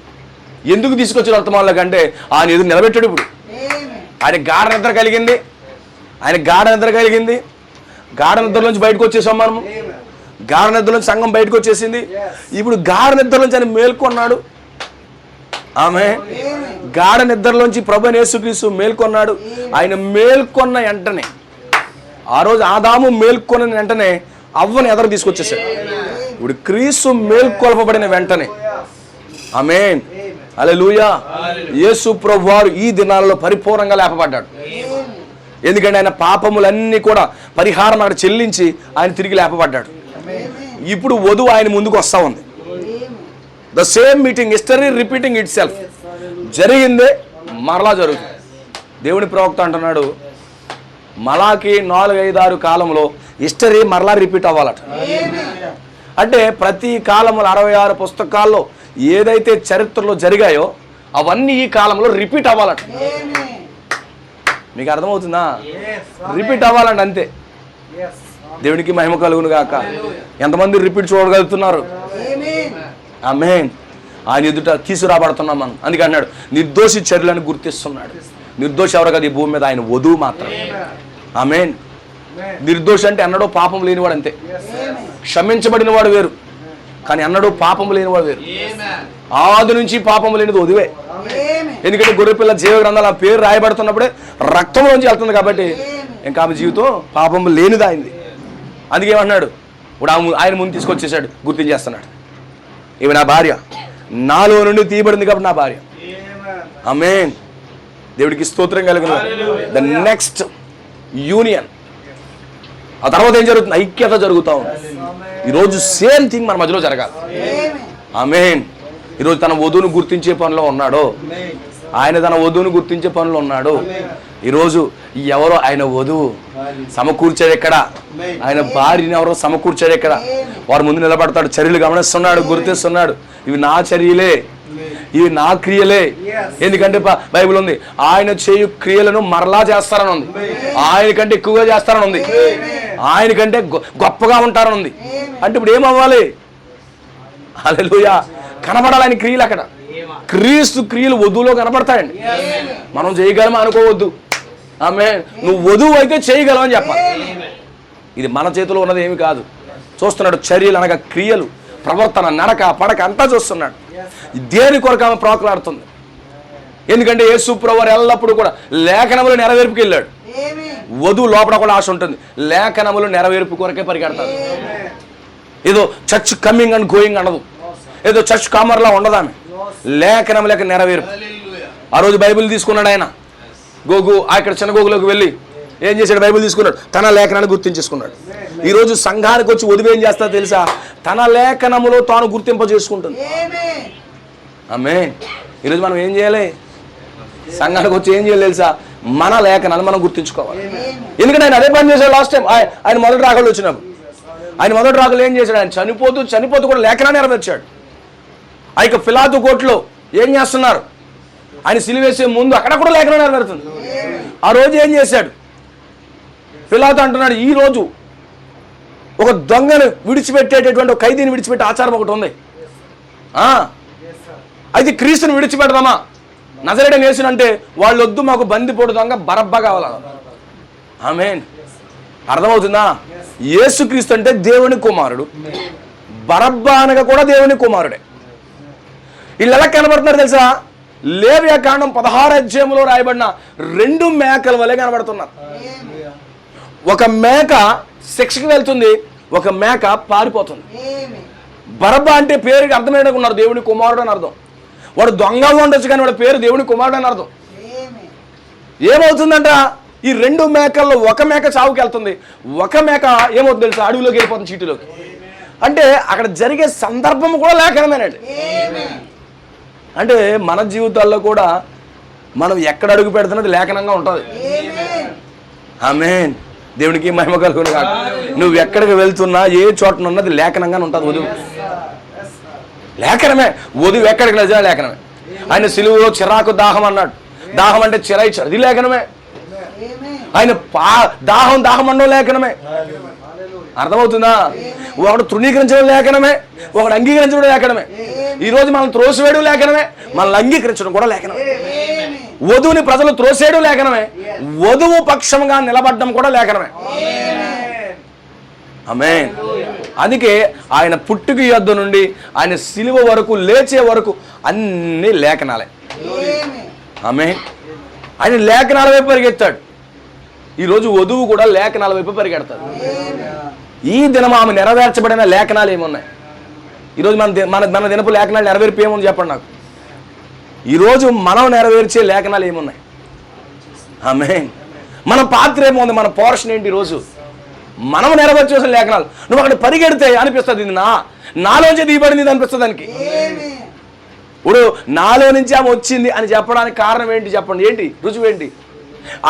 ఎందుకు తీసుకొచ్చాను వర్తమానంలోకి అంటే ఆయన ఎదురు నిలబెట్టాడు. ఇప్పుడు ఆయన గాఢ నిద్ర కలిగింది, గాఢ నిద్రలోంచి బయటకు వచ్చేసాం మనము. గాఢ నిద్రలోంచి సంఘం బయటకు వచ్చేసింది. ఇప్పుడు గాఢ నిద్రలోంచి ఆయన మేల్కొన్నాడు. ఆమె గాఢ నిద్రలోంచి ప్రభువైన యేసుక్రీస్తు మేల్కొన్నాడు. ఆయన మేల్కొన్న వెంటనే, ఆ రోజు ఆదాము మేల్కొన్న వెంటనే అవ్వని ఎదరు తీసుకొచ్చేసాడు. ఇప్పుడు క్రీస్తు మేల్కొల్పబడిన వెంటనే, ఆమేన్, హల్లెలూయా, యేసు ప్రభువారు ఈ దినాలలో పరిపూర్ణంగా లేపబడ్డాడు. ఎందుకంటే ఆయన పాపములన్నీ కూడా పరిహారం అక్కడ చెల్లించి ఆయన తిరిగి లేపబడ్డాడు. ఇప్పుడు వధువు ఆయన ముందుకు వస్తా ఉంది. The same meeting, history repeating it self. జరిగిందే మరలా జరుగుతుంది. దేవుని ప్రవక్త అంటున్నాడు, మలాకి 4-5-6 కాలంలో హిస్టరీ మరలా రిపీట్ అవ్వాలట. అంటే ప్రతి కాలంలో 66 పుస్తకాల్లో ఏదైతే చరిత్రలో జరిగాయో అవన్నీ ఈ కాలంలో రిపీట్ అవ్వాలట. మీకు అర్థమవుతుందా? రిపీట్ అవ్వాలండి అంతే. దేవునికి మహిమ కలుగును గాక. ఎంతమంది రిపీట్ చూడగలుగుతున్నారు? ఆమేన్. ఆయన ఎదుట తీసుకురాబడుతున్నాం మనం. అందుకే అన్నాడు, నిర్దోషి చర్యలను గుర్తిస్తున్నాడు. నిర్దోషి ఎవరు కదా ఈ భూమి మీద? ఆయన వధువు మాత్రం. ఆమేన్. నిర్దోషి అంటే అన్నడో పాపం లేనివాడు అంతే. క్షమించబడిన వాడు వేరు, కానీ అన్నడూ పాపం లేనివాడు వేరు. ఆది నుంచి పాపం లేనిది వధువే. ఎందుకంటే గొర్రెపిల్ల జీవ గ్రంథాలు ఆ పేరు రాయబడుతున్నప్పుడే రక్తంలోంచి వెళ్తుంది కాబట్టి ఇంకా ఆమె జీవితం పాపం లేనిది అయింది. అందుకే ఏమన్నాడు, ఇప్పుడు ఆయన ముందు తీసుకొచ్చేసాడు, గుర్తించేస్తున్నాడు, ఇవి నా భార్య, నాలో నుండి తీయబడింది కాబట్టి నా భార్య. ఆమేన్. దేవుడికి స్తోత్రం కలుగును. The next union. ఆ తర్వాత ఏం జరుగుతుంది? ఐక్యత జరుగుతూ ఉంది. ఈరోజు సేమ్ థింగ్ మన మధ్యలో జరగాలి. ఆమేన్. ఈరోజు తన వధువును గుర్తించే పనిలో ఉన్నాడు. ఆయన తన వధువును గుర్తించే పనిలో ఉన్నాడు. ఈరోజు ఎవరో ఆయన వధువు సమకూర్చాడు ఎక్కడ, ఆయన భార్యని ఎవరో సమకూర్చాడు ఎక్కడ, వారి ముందు నిలబడతాడు, చర్యలు గమనిస్తున్నాడు, గుర్తిస్తున్నాడు. ఇవి నా చర్యలే, ఇవి నా క్రియలే. ఎందుకంటే బైబిల్ ఉంది, ఆయన చేయు క్రియలను మరలా చేస్తారని ఉంది, ఆయన కంటే ఎక్కువగా చేస్తారని ఉంది, ఆయన కంటే గొప్పగా ఉంటారని ఉంది. అంటే ఇప్పుడు ఏమవ్వాలి? హల్లెలూయా. కనబడాలి ఆయన క్రియలు. అక్కడ క్రీస్తు క్రియలు వధువులో కనబడతాయండి. మనం చేయగలమా అనుకోవద్దు. ఆమేన్. నువ్వు వధువు అయితే చేయగలవు అని చెప్పాలి. ఇది మన చేతిలో ఉన్నది ఏమి కాదు. చూస్తున్నాడు చర్యలు అనగా క్రియలు, ప్రవర్తన, నడక, పడక అంతా చూస్తున్నాడు. దేని కొరకు ఆమె ప్రాకులాడుతుంది? ఎందుకంటే యేసు ప్రభువు ఎల్లప్పుడూ కూడా లేఖనములు నెరవేర్పుకి వెళ్ళాడు. వధువు లోపల కూడా ఆశ ఉంటుంది, లేఖనములు నెరవేర్పు కొరకే పరిగెడతాడు. ఏదో చర్చ్ కమింగ్ అండ్ గోయింగ్ అనదు, ఏదో చర్చ్ కామర్లా ఉండదు ఆమె. లేఖనముల నెరవేర్పు. ఆ రోజు బైబిల్ తీసుకున్నాడు ఆయన. గోగు అక్కడ చిన్న గోగులోకి వెళ్ళి ఏం చేశాడు? బైబిల్ తీసుకున్నాడు, తన లేఖనాన్ని గుర్తించేసుకున్నాడు. ఈరోజు సంఘానికి వచ్చి వధువు ఏం చేస్తా తెలుసా? తన లేఖనములో తాను గుర్తింప చేసుకుంటుంది. ఆమేన్. ఈరోజు మనం ఏం చేయాలి? సంఘానికి వచ్చి ఏం చేయాలి తెలుసా? మన లేఖనాలు మనం గుర్తించుకోవాలి. ఎందుకంటే ఆయన అదే పని చేశాడు లాస్ట్ టైం. ఆయన మొదటి రాకలు వచ్చినప్పుడు ఆయన మొదటి రాకలు ఏం చేశాడు? ఆయన చనిపోతూ కూడా లేఖనాన్ని నెరవేర్చాడు. ఆ యొక్క పిలాతు కోర్టులో ఏం చేస్తున్నారు? ఆయన సిలువేసే ముందు అక్కడ కూడా లేఖనం నెరవేరుతుంది. ఆ రోజు ఏం చేశాడు? పిలాతు అంటున్నాడు, ఈ రోజు ఒక దొంగను విడిచిపెట్టేటటువంటి ఒక ఖైదీని విడిచిపెట్టే ఆచారం ఒకటి ఉంది. అయితే క్రీస్తుని విడిచిపెడదామా? నజరేయుడైన యేసుని అంటే వాళ్ళు వద్దు, మాకు బందిపోటు దొంగ బరబ్బా కావాల. ఆమేన్. అర్థమవుతుందా? యేసుక్రీస్తు అంటే దేవుని కుమారుడు, బరబ్బా అనగా కూడా దేవుని కుమారుడే. వీళ్ళు ఎలా కనబడుతున్నారు తెలుసా? లేవ్యాకాండం 16 అధ్యాయంలో రాయబడిన 2 మేకల వలె కనబడుతున్నారు. ఒక మేక శిక్షకి వెళ్తుంది, ఒక మేక పారిపోతుంది. బరబ్బా అంటే పేరుకి అర్థమయ్యేటకు ఉన్నారు, దేవుని కుమారుడు అని అర్థం. వాడు దొంగ ఉండొచ్చు కానీ వాడి పేరు దేవుని కుమారుడు అని అర్థం. ఏమవుతుందంట? ఈ 2 మేకల్లో ఒక మేక చావుకి వెళ్తుంది, ఒక మేక ఏమవుతుంది తెలుసా? అడవిలోకి వెళ్ళిపోతుంది, చీటిలోకి. అంటే అక్కడ జరిగే సందర్భం కూడా లేఖనమేనండి. అంటే మన జీవితాల్లో కూడా మనం ఎక్కడ అడుగు పెడుతున్నది లేఖనంగా ఉంటుంది. ఆమేన్. దేవునికి మహిమ కలుగును గాక. నువ్వు ఎక్కడికి వెళ్తున్నా, ఏ చోటన ఉన్నది లేఖనంగానే ఉంటుంది. వధువు లేఖనమే. వధువు ఎక్కడికి వెళ్ళినా లేఖనమే. ఆయన సిలువలో చిరాకు దాహం అన్నాడు, దాహం అంటే చిర ఇచ్చాడు, అది లేఖనమే. ఆయన దాహం అనడం లేఖనమే. అర్థమవుతుందా? ఒకడు తృణీకరించడం లేఖనమే, ఒకడు అంగీకరించడం లేఖనమే. ఈరోజు మనం త్రోసివేయడం లేఖనమే, మనల్ని అంగీకరించడం కూడా లేఖనమే. వధువుని ప్రజలు త్రోసేయడం లేఖనమే, వధువు పక్షంగా నిలబడడం కూడా లేఖనమే. ఆమేన్. అందుకే ఆయన పుట్టుక యొద్ద నుండి ఆయన సిలువ వరకు, లేచే వరకు అన్ని లేఖనాలే. ఆమేన్. ఆయన లేఖనాల వైపు పరిగెత్తాడు. ఈరోజు వధువు కూడా లేఖనాల వైపు పరిగెడతాడు. ఈ దినం ఆమె నెరవేర్చబడిన లేఖనాలు ఏమున్నాయి? ఈరోజు మన దినపు లేఖనాలు నెరవేర్పు ఏముంది చెప్పండి నాకు. ఈరోజు మనం నెరవేర్చే లేఖనాలు ఏమున్నాయి? ఆమేన్. మన పాత్ర ఏముంది? మన పోర్షన్ ఏంటి? ఈరోజు మనం నెరవేర్చేసిన లేఖనాలు. నువ్వు అక్కడ పరిగెడితే అనిపిస్తుంది, ఇది నాలోంచి దిగబడింది అనిపిస్తుంది దానికి. ఇప్పుడు నాలో నుంచి ఆమె వచ్చింది అని చెప్పడానికి కారణం ఏంటి చెప్పండి? ఏంటి రుజువు ఏంటి?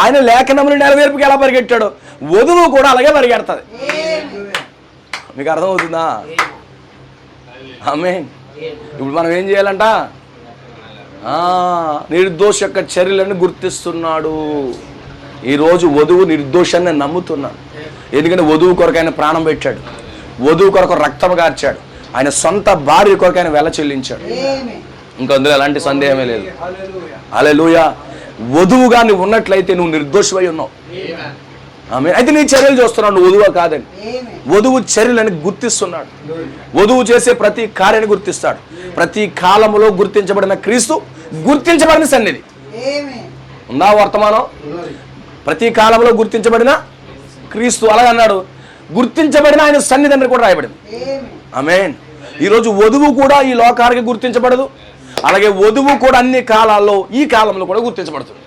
ఆయన లేఖనములు నెరవేర్పుకి ఎలా పరిగెట్టాడో వధువు కూడా అలాగే పరిగెడుతుంది. మీకు అర్థమవుతుందా? ఆమేన్. ఇప్పుడు మనం ఏం చేయాలంట? నిర్దోష యొక్క చర్యలను గుర్తిస్తున్నాడు. ఈరోజు వధువు నిర్దోషాన్ని నమ్ముతున్నాడు. ఎందుకంటే వధువు కొరకు ఆయన ప్రాణం పెట్టాడు, వధువు కొరకు రక్తం కార్చాడు, ఆయన సొంత భార్య కొరకు ఆయన వెల చెల్లించాడు. ఇంకా అందులో ఎలాంటి సందేహమే లేదు. హల్లెలూయా. వధువుగా నువ్వు ఉన్నట్లయితే నువ్వు నిర్దోషమై ఉన్నావు. ఆమేన్. అయితే నీ చర్యలు చూస్తున్నాడు, నువ్వు వధువా కాదని. వధువు చర్యలని గుర్తిస్తున్నాడు. వధువు చేసే ప్రతి కార్యాన్ని గుర్తిస్తాడు. ప్రతి కాలంలో గుర్తించబడిన క్రీస్తు, గుర్తించబడిన సన్నిధి ఉందా వర్తమానం? ప్రతి కాలంలో గుర్తించబడిన క్రీస్తు అలాగన్నాడు. గుర్తించబడిన ఆయన సన్నిధి అని కూడా రాయబడింది. ఆమేన్. ఈరోజు వధువు కూడా ఈ లోకానికి గుర్తించబడదు, అలాగే వధువు కూడా అన్ని కాలాల్లో ఈ కాలంలో కూడా గుర్తించబడుతుంది.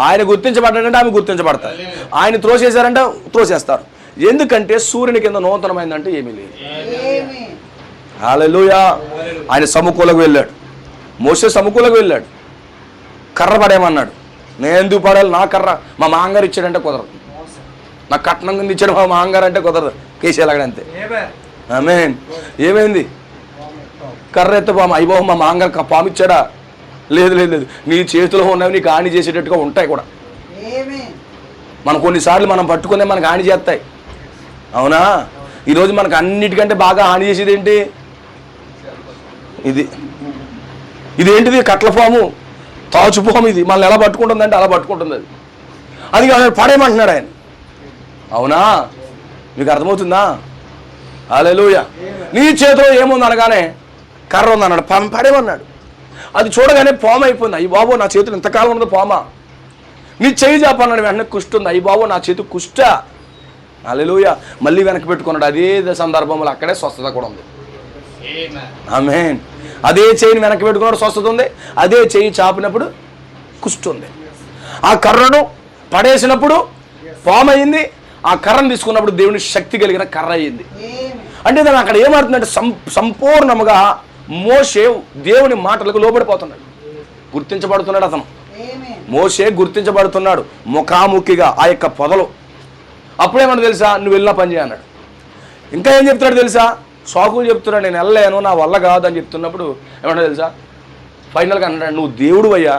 ఆయన గుర్తించబడ్డాడంటే ఆమె గుర్తించబడతారు, ఆయన త్రోసేశారంటే త్రోసేస్తారు. ఎందుకంటే సూర్యుని కింద నూతనమైందంటే ఏమీ లేదు. హల్లెలూయా. ఆయన సముఖంలోకి వెళ్ళాడు, మోసే సముఖంలోకి వెళ్ళాడు, కర్ర పడేమన్నాడు. నేను ఎందుకు పడాలి? నా కర్ర మా మాంగారు ఇచ్చాడంటే కుదరదు, నా కట్నం కింద ఇచ్చాడు మా మాంగారు అంటే కుదరదు. కేసేలాగంతే. ఆమేన్. ఏమైంది? కర్ర ఎత్త పాము. అయ్యో మా మాంగారు పాము ఇచ్చాడా? లేదు లేదు లేదు, నీ చేతిలో ఉన్నవి నీకు హాని చేసేటట్టుగా ఉంటాయి కూడా. మనం కొన్నిసార్లు మనం పట్టుకునే మనకు హాని చేస్తాయి, అవునా? ఈరోజు మనకు అన్నిటికంటే బాగా హాని చేసేది ఏంటి? ఇదేంటిది? కట్ల పాము, తాచుపాము. ఇది మనల్ని ఎలా పట్టుకుంటుందంటే అలా పట్టుకుంటుంది. అది పడేయమంటున్నాడు ఆయన, అవునా? మీకు అర్థమవుతుందా? హల్లెలూయా. నీ చేతిలో ఏముంది అనగానే కర్ర ఉంది అన్నాడు, పడేమన్నాడు. అది చూడగానే పాము అయిపోయింది. అయ్యి బాబు నా చేతులు ఇంతకాలం ఉన్నది పామా? నీ చెయ్యి చాపన్నాడు, వెంటనే కుష్టి ఉంది. అయ్యి బాబు నా చేతి కుష్ట. హల్లెలూయా. మళ్ళీ వెనక్కి పెట్టుకున్నాడు. అదే సందర్భంలో అక్కడే స్వస్థత కూడా ఉంది. ఆమేన్. అదే చెయ్యిని వెనక్కి పెట్టుకున్నాడు, స్వస్థత ఉంది. అదే చెయ్యి చాపినప్పుడు కుష్టి ఉంది. ఆ కర్రను పడేసినప్పుడు పాము అయింది, ఆ కర్రను తీసుకున్నప్పుడు దేవుని శక్తి కలిగిన కర్ర అయ్యింది. అంటే దాన్ని అక్కడ ఏమవుతుందంటే సంపూర్ణముగా మోషే దేవుని మాటలకు లోబడిపోతున్నాడు, గుర్తించబడుతున్నాడు. అతను మోషే గుర్తించబడుతున్నాడు ముఖాముఖిగా ఆ యొక్క పొదలు. అప్పుడేమన్నా తెలుసా, నువ్వు వెళ్ళినా పని చేయన్నాడు. ఇంకా ఏం చెప్తున్నాడు తెలుసా, సాకులు చెప్తున్నాడు, నేను వెళ్ళలేను, నా వల్ల కాదు అని చెప్తున్నప్పుడు ఏమన్నా తెలుసా, ఫైనల్గా అన్నాడు, నువ్వు దేవుడు అయ్యా,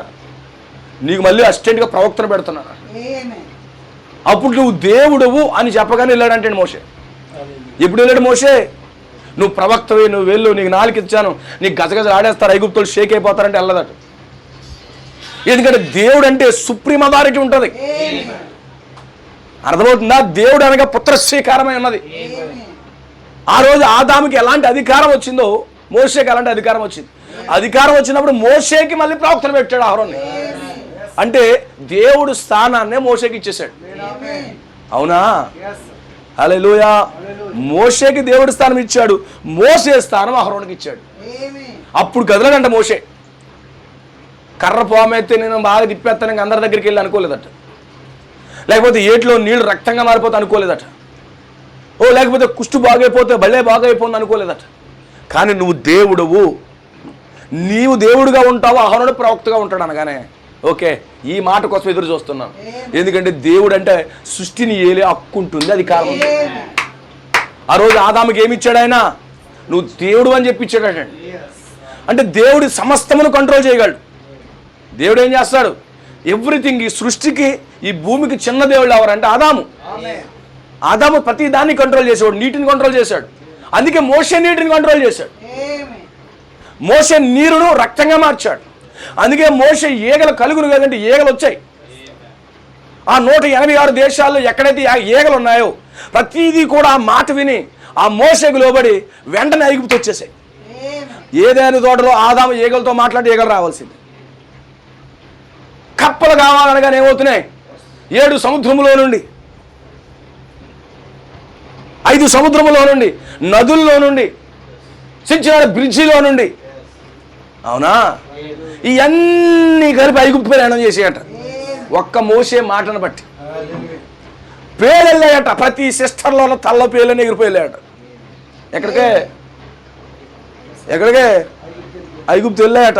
నీకు మళ్ళీ అసిస్టెంట్గా ప్రవక్తను పెడుతున్నాను. అప్పుడు నువ్వు దేవుడువు అని చెప్పగానే వెళ్ళాడంటే మోషే. ఎప్పుడు వెళ్ళాడు మోషే, నువ్వు ప్రవక్తవి, నువ్వు వెళ్ళు, నీకు నాలుగు ఇచ్చాను, నీకు గజగజలు ఆడేస్తారు, ఐగుప్తులు షేక్ అయిపోతారంటే వెళ్ళదట. ఎందుకంటే దేవుడు అంటే సుప్రీం అథారిటీ ఉంటుంది. అర్థమవుతుందా? దేవుడు అనగా పుత్రస్వీకారమై ఉన్నది. ఆ రోజు ఆదాముకి ఎలాంటి అధికారం వచ్చిందో మోషేకి అలాంటి అధికారం వచ్చింది. అధికారం వచ్చినప్పుడు మోషేకి మళ్ళీ ప్రవక్తను పెట్టాడు అహరోన్ని. అంటే దేవుడు స్థానాన్నే మోషేకి ఇచ్చేసాడు. అవునా? హల్లెలూయా. మోషేకి దేవుడు స్థానం ఇచ్చాడు, మోషే స్థానం అహరోనికి ఇచ్చాడు. అప్పుడు కదలడంట మోషే. కర్ర పామైతే నేను బాగా తిప్పేస్తాను అందరి దగ్గరికి వెళ్ళి అనుకోలేదట. లేకపోతే ఏట్లో నీళ్లు రక్తంగా మారిపోతే అనుకోలేదట. లేకపోతే కుష్టు బాగైపోతే భలే బాగైపోతుంది అనుకోలేదట. కానీ నువ్వు దేవుడువు, నీవు దేవుడుగా ఉంటావు, అహరోను ప్రవక్తగా ఉంటాడు అనగానే ఓకే, ఈ మాట కోసం ఎదురు చూస్తున్నాను. ఎందుకంటే దేవుడు అంటే సృష్టిని ఏలే హక్కు ఉంటుంది, అధికారం ఉంది. ఆ రోజు ఆదాముకి ఏమి ఇచ్చాడు ఆయన, నువ్వు దేవుడు అని చెప్పి ఇచ్చాడట. అంటే దేవుడి సమస్తమును కంట్రోల్ చేయగలడు. దేవుడు ఏం చేస్తాడు, ఎవ్రీథింగ్. ఈ సృష్టికి, ఈ భూమికి చిన్న దేవుడు ఎవరంటే ఆదాము. ఆదాము ప్రతి దాన్ని కంట్రోల్ చేసేవాడు, నీటిని కంట్రోల్ చేశాడు. అందుకే మోషే నీటిని కంట్రోల్ చేశాడు. మోషే నీరును రక్తంగా మార్చాడు. అందుకే మోషే ఈగలు కలుగును కదంటే ఈగలు వచ్చాయి. ఆ 186 దేశాల్లో ఎక్కడైతే ఈగలు ఉన్నాయో ప్రతిదీ కూడా ఆ మాట విని ఆ మోషేకు లోబడి వెంటనే ఐగుప్తు వచ్చేసాయి. ఏదైనా తోటలో ఆదాము ఈగలతో మాట్లాడి ఈగలు రావాల్సింది. కప్పలు కావాలనగానే ఏమవుతున్నాయి, 7 సముద్రములో నుండి, 5 సముద్రములో నుండి, నదుల్లో నుండి, సిన్చినాడ బ్రిడ్జిలో నుండి. అవునా? ఇవన్నీ కలిపి ఐగుప్తు ప్రయాణం చేసేయట ఒక్క మోషే మాటను బట్టి. పేలెళ్ళాయట, ప్రతి సిస్టర్లో తల్ల పేలని ఎగిరిపోయాయట. ఎక్కడికే ఐగుప్తు వెళ్ళాయట.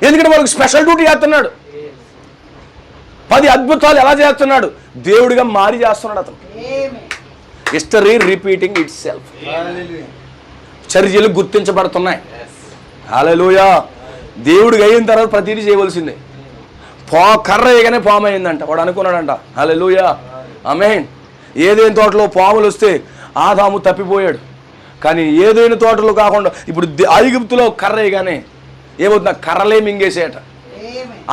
ఎందుకంటే వాళ్ళకి స్పెషల్ డ్యూటీ చేస్తున్నాడు. 10 అద్భుతాలు ఎలా చేస్తున్నాడు, దేవుడిగా మారి చేస్తున్నాడు అతను. History repeating it self. చర్యలు గుర్తించబడుతున్నాయి. హల్లెలూయా. దేవుడికి అయిన తర్వాత ప్రతిదీ చేయవలసిందే. కర్ర వేయగానే పాము అయిందంట, వాడు అనుకున్నాడంట. హల్లెలూయా, ఆమేన్. ఏదైనా తోటలో పాములు వస్తే ఆదాము తప్పిపోయాడు. కానీ ఏదైనా తోటలో కాకుండా ఇప్పుడు ఐగుప్తులో కర్ర వేయగానే ఏమవుతుంది, ఆ కర్రలే మింగేసేయట.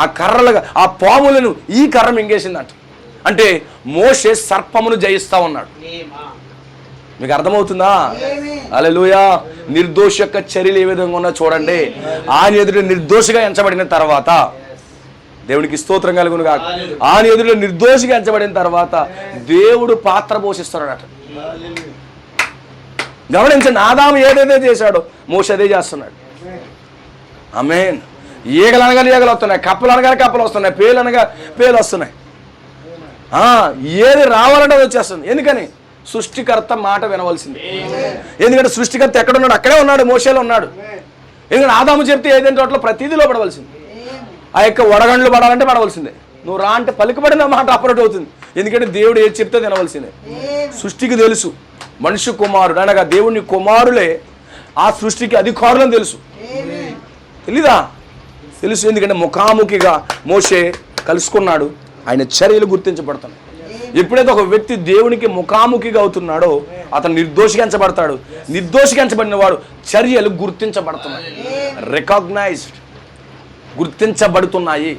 ఆ కర్రలుగా ఆ పాములను ఈ కర్ర మింగేసిందంట. అంటే మోషే సర్పమును జయిస్తా ఉన్నాడు. మీకు అర్థమవుతుందా? హల్లెలూయా. నిర్దోషి యొక్క చర్యలు ఏ విధంగా ఉన్నా చూడండి. ఆయన ఎదుట నిర్దోషిగా ఎంచబడిన తర్వాత, దేవునికి స్తోత్రం కలుగును గాక, ఆయన ఎదుట నిర్దోషిగా ఎంచబడిన తర్వాత దేవుడు పాత్ర పోషిస్తున్నాడట. గమనించండి, ఆదాము ఏదైతే చేశాడో మోషే అదే చేస్తున్నాడు. ఆమేన్. ఈగలు అనగా ఈగలు వస్తున్నాయి, కప్పలు అనగా కప్పలు వస్తున్నాయి, పేలు అనగా పేలు వస్తున్నాయి. ఏది రావాలంటే అది వచ్చేస్తుంది. ఎందుకని? సృష్టికర్త మాట వినవలసింది. ఎందుకంటే సృష్టికర్త ఎక్కడున్నాడు, అక్కడే ఉన్నాడు, మోషేలో ఉన్నాడు. ఎందుకంటే ఆదాము చెప్తే ఏదైనా చోట్ల ప్రతిదీ లోపడవలసింది. ఆ యొక్క వడగండ్లు పడాలంటే పడవలసిందే. నువ్వు రా అంటే పలుకుబడిన మాట ఆపరేట్ అవుతుంది. ఎందుకంటే దేవుడు ఏది చెప్తే వినవలసిందే. సృష్టికి తెలుసు, మనిషి కుమారుడు అనగా దేవుని కుమారులే ఆ సృష్టికి అధికారులని తెలుసు. తెలీదా? తెలుసు. ఎందుకంటే ముఖాముఖిగా మోషే కలుసుకున్నాడు. ఆయన చర్యలు గుర్తించబడుతున్నాయి. ఎప్పుడైతే ఒక వ్యక్తి దేవునికి ముఖాముఖిగా అవుతున్నాడో అతను నిర్దోషిగా ఎంచబడతాడు. నిర్దోషిగా ఎంచబడిన వాడు చర్యలు గుర్తించబడుతున్నాయి, రికాగ్నైజ్డ్, గుర్తించబడుతున్నాయి.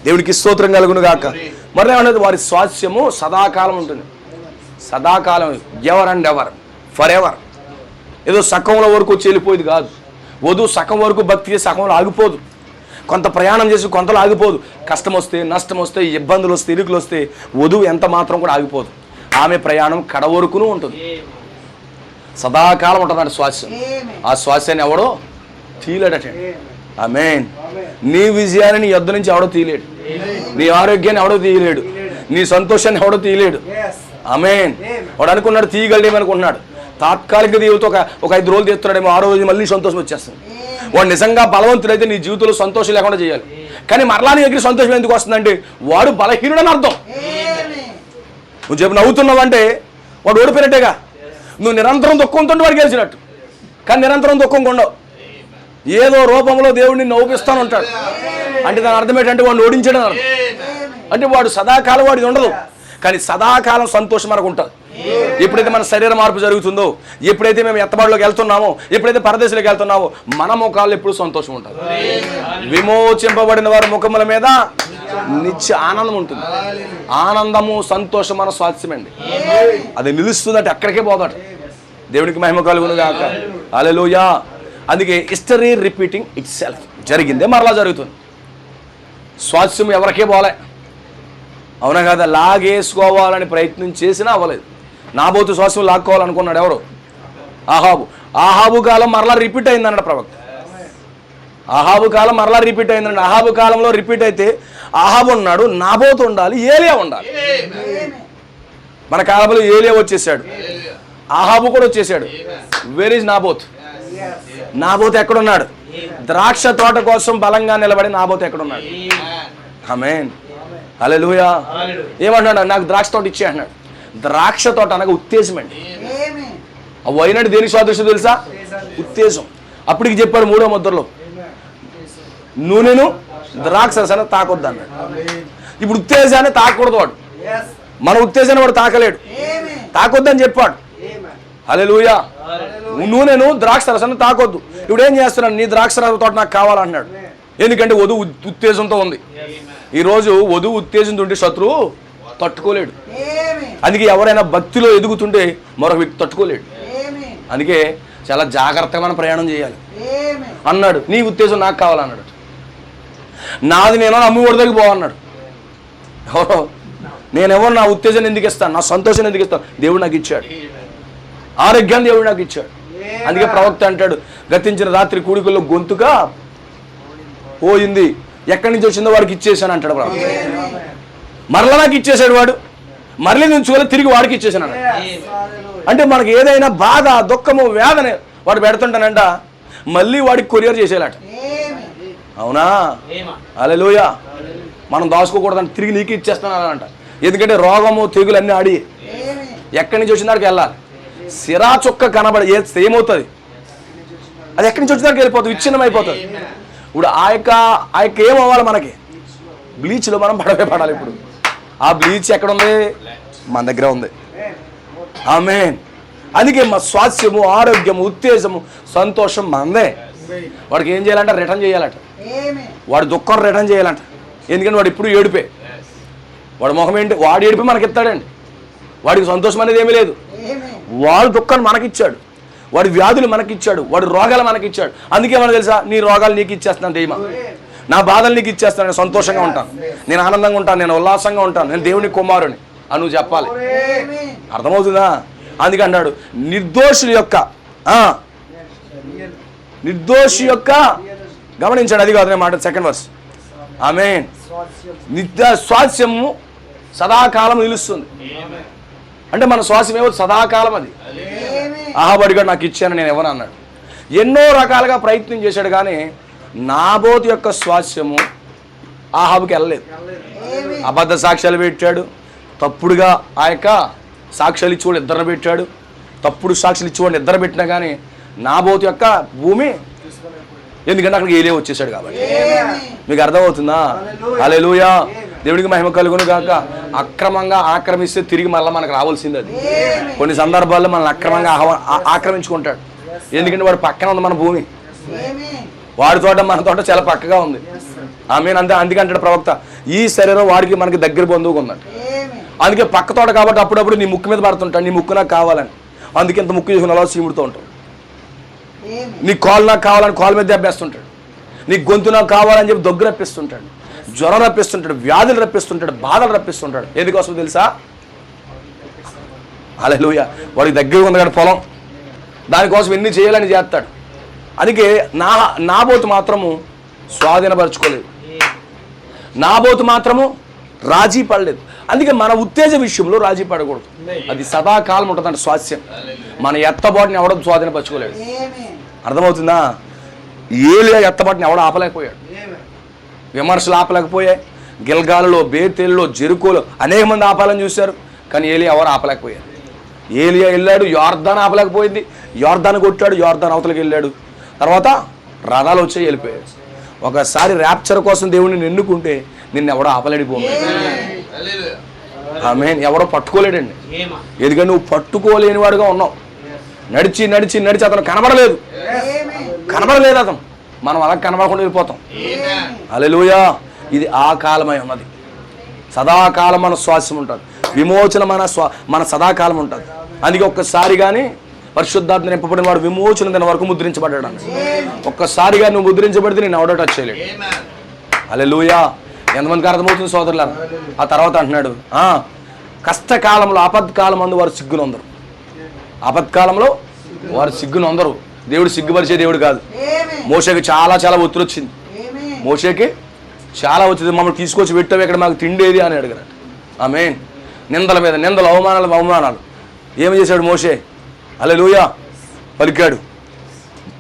దేవునికి స్తోత్రం కలుగును గాక. మరి ఏమన్నది, వారి స్వాస్యము సదాకాలం ఉంటుంది. సదాకాలం, ever and ever, for ever. ఏదో సకంలో వరకు వచ్చి వెళ్ళిపోయేది కాదు. వధువు సగం వరకు భక్తి సగంలో ఆగిపోదు. కొంత ప్రయాణం చేసి కొంతలో ఆగిపోదు. కష్టం వస్తే, నష్టం వస్తే, ఇబ్బందులు వస్తే, ఇరుకులు వస్తే వధువు ఎంత మాత్రం కూడా ఆగిపోదు. ఆమె ప్రయాణం కడ వరకును ఉంటుంది. సదాకాలం ఉంటుంది స్వాస్యం. ఆ స్వాస్యాన్ని ఎవడో తీయలేడట. ఆమేన్. నీ విజయాన్ని నీ యొద్ద నుంచి ఎవడో తీయలేడు. నీ ఆరోగ్యాన్ని ఎవడో తీయలేడు. నీ సంతోషాన్ని ఎవడో తీయలేడు. ఆమేన్. వాడు అనుకున్నాడు తీయగలడేమనుకున్నాడు. తాత్కాలిక దేవుడితో ఒక 5 రోజులు తీస్తున్నాడేమో, 6వ రోజు మళ్ళీ సంతోషం వచ్చేస్తుంది. వాడు నిజంగా బలవంతుడైతే నీ జీవితంలో సంతోషం లేకుండా చేయాలి. కానీ మరలా నీ దగ్గర సంతోషం ఎందుకు వస్తుందంటే వాడు బలహీనుడని అర్థం. నువ్వు చెప్పు నవ్వుతున్నావంటే వాడు ఓడిపోయినట్టేగా. నువ్వు నిరంతరం దుఃఖంతో వాడు గెలిచినట్టు. కానీ నిరంతరం దుఃఖంగా ఉండవు. ఏదో రూపంలో దేవుడిని నవ్వుపిస్తాను ఉంటాడు. అంటే దాని అర్థం ఏంటంటే వాడిని ఓడించడం అర్థం. అంటే వాడు సదాకాలం వాడిది ఉండదు, కానీ సదాకాలం సంతోషం మనకు ఉంటుంది. ఎప్పుడైతే మన శరీర మార్పు జరుగుతుందో, ఎప్పుడైతే మేము ఎత్తబాటులోకి వెళ్తున్నామో, ఎప్పుడైతే పరదేశంలోకి వెళ్తున్నామో, మన ముఖాల్లో ఎప్పుడు సంతోషం ఉంటుంది. విమోచింపబడిన వారి ముఖముల మీద నిత్య ఆనందం ఉంటుంది. ఆనందము సంతోషం మన స్వాస్థ్యమండి. అది నిలుస్తుందంటే అక్కడికే పోదాట. దేవునికి మహిమ కలుగును గాక. హల్లెలూయా. అందుకే హిస్టరీ రిపీటింగ్ ఇట్ సెల్ఫ్. జరిగిందే మరలా జరుగుతుంది. స్వాస్థ్యం ఎవరికే పోలే. అవునా కదా? లాగేసుకోవాలని ప్రయత్నం చేసినా అవ్వలేదు. నాబోతు స్వాస్థ్యం లాక్కోవాలనుకున్నాడు ఎవరు? ఆహాబు. ఆహాబు కాలం మరలా రిపీట్ అయిందన్నాడు ప్రవక్త. ఆహాబు కాలం మరలా రిపీట్ అయిందండి. ఆహాబు కాలంలో రిపీట్ అయితే ఆహాబు ఉన్నాడు, నాబోతు ఉండాలి, ఏలియా ఉండాలి. మన కాలంలో ఏలియా వచ్చేసాడు, ఆహాబు కూడా వచ్చేసాడు. Where is Naboth? నాబోతు ఎక్కడున్నాడు? ద్రాక్ష తోట కోసం బలంగా నిలబడి నాబోతు ఎక్కడున్నాడు? ఆమేన్. హల్లెలూయా. ఏమన్నాడు? నాకు ద్రాక్ష తోట ఇచ్చే అన్నాడు. ద్రాక్ష తోట అనగా ఉత్తేజం అండి. ఆ వైనాడు దేనికి సాదృశ్యం తెలుసా? ఉత్తేజం. అప్పటికి చెప్పాడు 3వ ముద్రలో, నూనెను ద్రాక్ష రసాన్ని తాకొద్దు అన్నాడు. ఇప్పుడు ఉత్తేజాన్ని తాకూడదు వాడు. మన ఉత్తేజాన్ని వాడు తాకలేడు, తాకొద్దని చెప్పాడు. హల్లెలూయా. నూనెను ద్రాక్ష రసాన్ని తాకొద్దు. ఇప్పుడు ఏం చేస్తున్నాడు? నీ ద్రాక్ష రసం తోట నాకు కావాలన్నాడు. ఎందుకంటే వధువు ఉత్తేజంతో ఉంది. ఈరోజు వధువు ఉత్తేజంతో ఉంటే శత్రువు తట్టుకోలేడు. అందుకే ఎవరైనా భక్తిలో ఎదుగుతుంటే మరొక వ్యక్తి తట్టుకోలేడు. అందుకే చాలా జాగ్రత్తగా మనం ప్రయాణం చేయాలి అన్నాడు. నీ ఉత్తేజం నాకు కావాలన్నాడు. నాది నేను అమ్ముడి దగ్గరికి పోవన్నాడు. ఎవరో నేనెవరు? నా ఉత్తేజం ఎందుకు ఇస్తాను? నా సంతోషం ఎందుకు ఇస్తాను? దేవుడు నాకు ఇచ్చాడు. ఆరోగ్యాన్ని దేవుడు నాకు ఇచ్చాడు. అందుకే ప్రవక్త అంటాడు, గతించిన రాత్రి కూడికల్లో గొంతుగా పోయింది, ఎక్కడి నుంచి వచ్చిందో వాడికి ఇచ్చేసాను అంటాడు ప్రవక్త. మరలా నాకు ఇచ్చేసాడు వాడు, మరలే నుంచుకోలే తిరిగి వాడికి ఇచ్చేసాను అన్నాడు. అంటే మనకి ఏదైనా బాధ, దుఃఖము, వేదన వాడు పెడుతుంటానంట, మళ్ళీ వాడికి కొరియర్ చేసేలాట. అవునా? హల్లెలూయా. మనం దాచుకోకూడదంట, తిరిగి నీకు ఇచ్చేస్తానంట. ఎందుకంటే రోగము, తెగులు అన్నీ ఆడి ఎక్కడి నుంచి వచ్చిన దానికి వెళ్ళాలి. సిరా చుక్క కనబడి ఏమవుతుంది? అది ఎక్కడి నుంచి వచ్చిన దానికి వెళ్ళిపోతుంది, విచ్ఛిన్నం అయిపోతుంది. ఇప్పుడు ఆ యొక్క ఏమవ్వాలి? మనకి బ్లీచ్లో మనం పడాలి. ఇప్పుడు ఆ బ్లీచ్ ఎక్కడ ఉంది? మన దగ్గర ఉంది. ఆమేన్. అందుకే మా స్వాస్థ్యము, ఆరోగ్యము, ఉత్తేజము, సంతోషం మనదే. వాడికి ఏం చేయాలంట? రిటర్న్ చేయాలట. వాడు దుఃఖం రిటర్న్ చేయాలంట. ఎందుకంటే వాడు ఇప్పుడు ఏడిపే. వాడు ముఖం ఏంటి? వాడు ఏడిపి మనకి ఇస్తాడండి. వాడికి సంతోషం అనేది ఏమీ లేదు. వాడు దుఃఖాన్ని మనకిచ్చాడు, వాడి వ్యాధులు మనకిచ్చాడు, వాడి రోగాలు మనకిచ్చాడు. అందుకే మనకు తెలుసా? నీ రోగాలు నీకు ఇచ్చేస్తాను దైవం, నా బాధలు నీకు ఇచ్చేస్తాను, నేను సంతోషంగా ఉంటాను, నేను ఆనందంగా ఉంటాను, నేను ఉల్లాసంగా ఉంటాను, నేను దేవుని కుమారుని అని నువ్వు చెప్పాలి. అర్థమవుతుందా? అందుకే అన్నాడు, నిర్దోషి యొక్క గమనించాడు. అది కాదు మాట, 2వ వర్స్. ఆమేన్. స్వాస్యము సదాకాలం నిలుస్తుంది. అంటే మన స్వాస్యం ఏమో సదాకాలం. అది ఆహాబడిగా నాకు ఇచ్చాను, నేను ఎవరు అన్నాడు. ఎన్నో రకాలుగా ప్రయత్నం చేశాడు, కానీ నాబోతు యొక్క స్వాస్యము ఆహాబుకి వెళ్ళలేదు. అబద్ధ సాక్ష్యాలు పెట్టాడు, తప్పుడుగా ఆ యొక్క సాక్ష్యాలు ఇచ్చేవాడు ఇద్దరిని పెట్టాడు, తప్పుడు సాక్ష్యాలు ఇచ్చేవాడిని ఇద్దరు పెట్టినా కానీ నాబోతు యొక్క భూమి, ఎందుకంటే అక్కడికి ఏలే వచ్చేసాడు కాబట్టి. మీకు అర్థమవుతుందా? హల్లెలూయా. దేవుడికి మహిమ కలుగును గాక. అక్రమంగా ఆక్రమిస్తే తిరిగి మళ్ళీ మనకు రావాల్సింది. అది కొన్ని సందర్భాల్లో మనల్ని అక్రమంగా ఆక్రమించుకుంటాడు. ఎందుకంటే వాడు పక్కన ఉంది మన భూమి, వాడి తోట మన తోట చాలా పక్కగా ఉంది. ఆమేన్. అందుకంటాడు ప్రవక్త, ఈ శరీరం వాడికి మనకి దగ్గర బంధువుగా ఉందంట. అందుకే పక్క తోట కాబట్టి అప్పుడప్పుడు నీ ముక్కు మీద పడుతుంటాడు, నీ ముక్కు నాకు కావాలని. అందుకే ఇంత ముక్కు చేసుకుని అలా సీముడుతూ ఉంటాడు. నీ కాలు నాకు కావాలని కాలు మీద దెబ్బేస్తుంటాడు, నీ గొంతు నాకు కావాలని చెప్పి దగ్గు రప్పిస్తుంటాడు, జ్వరం రప్పిస్తుంటాడు, వ్యాధులు రప్పిస్తుంటాడు, బాధలు రప్పిస్తుంటాడు. ఎందుకోసం తెలుసా? హల్లెలూయా. వాడికి దగ్గర ఉంది కానీ పొలం, దానికోసం ఎన్ని చేయాలని చేస్తాడు. అందుకే నాబోతు మాత్రము స్వాధీనపరచుకోలేదు. నాబోతు మాత్రము రాజీ పడలేదు. అందుకే మన ఉత్తేజ విషయంలో రాజీ పడకూడదు. అది సదాకాలం ఉంటుందంట స్వాస్యం. మన ఎత్తబాటుని ఎవడో స్వాధీనపరచుకోలేడు. అర్థమవుతుందా? ఏలియా ఎత్తబాటుని ఎవడో ఆపలేకపోయాడు. విమర్శలు ఆపలేకపోయాయి. గిల్గాలులో, బేతేలులో, జెరికోలో అనేక మంది ఆపాలని చూశారు, కానీ ఏలియా ఎవరు ఆపలేకపోయారు. ఏలియా వెళ్ళాడు, యోర్దాన్ ఆపలేకపోయింది. యోర్దాన్ కొట్టాడు, యోర్దాన్ అవతలకి వెళ్ళాడు. తర్వాత రథాలు వచ్చి వెళ్ళిపోయాడు. ఒకసారి ర్యాప్చర్ కోసం దేవుడిని ఎన్నుకుంటే నిన్ను ఎవడో ఆపలేడిపోయింది. ఆమేన్. ఎవడో పట్టుకోలేడండి. ఎందుకంటే నువ్వు పట్టుకోలేని వాడుగా ఉన్నావు. నడిచి నడిచి నడిచి అతను కనబడలేదు. అతను మనం అలా కనబడకుండా వెళ్ళిపోతాం. హల్లెలూయా. ఇది ఆ కాలమై ఉన్నది. సదాకాలం మన స్వాస్యం ఉంటుంది. విమోచన మన సదాకాలం ఉంటుంది. అందుకే ఒక్కసారి కానీ పరిశుద్ధాత్మ నింపబడిన వాడు విమోచన దిన వరకు ముద్రించబడ్డాడు. ఒక్కసారిగా నువ్వు ముద్రించబడితే నేను ఎవడో టచ్ చేయలేడు. హల్లెలూయా. ఎంతమందికి అర్థమవుతుంది సోదరులారా? ఆ తర్వాత అంటున్నాడు, కష్టకాలంలో ఆపత్కాలం అందు వారు సిగ్గునొందరు. ఆపత్కాలంలో వారు సిగ్గునొందరు. దేవుడు సిగ్గుపరిచే దేవుడు కాదు. మోషేకి చాలా చాలా ఒత్తిడి వచ్చింది. మోషేకి చాలా వచ్చింది. మమ్మల్ని తీసుకొచ్చి పెట్టావు, ఇక్కడ మాకు తిండేది అని అడిగారు. ఆమేన్. నిందల మీద నిందలు, అవమానాలు. ఏమి చేశాడు మోషే? హల్లెలూయా. పలికాడు.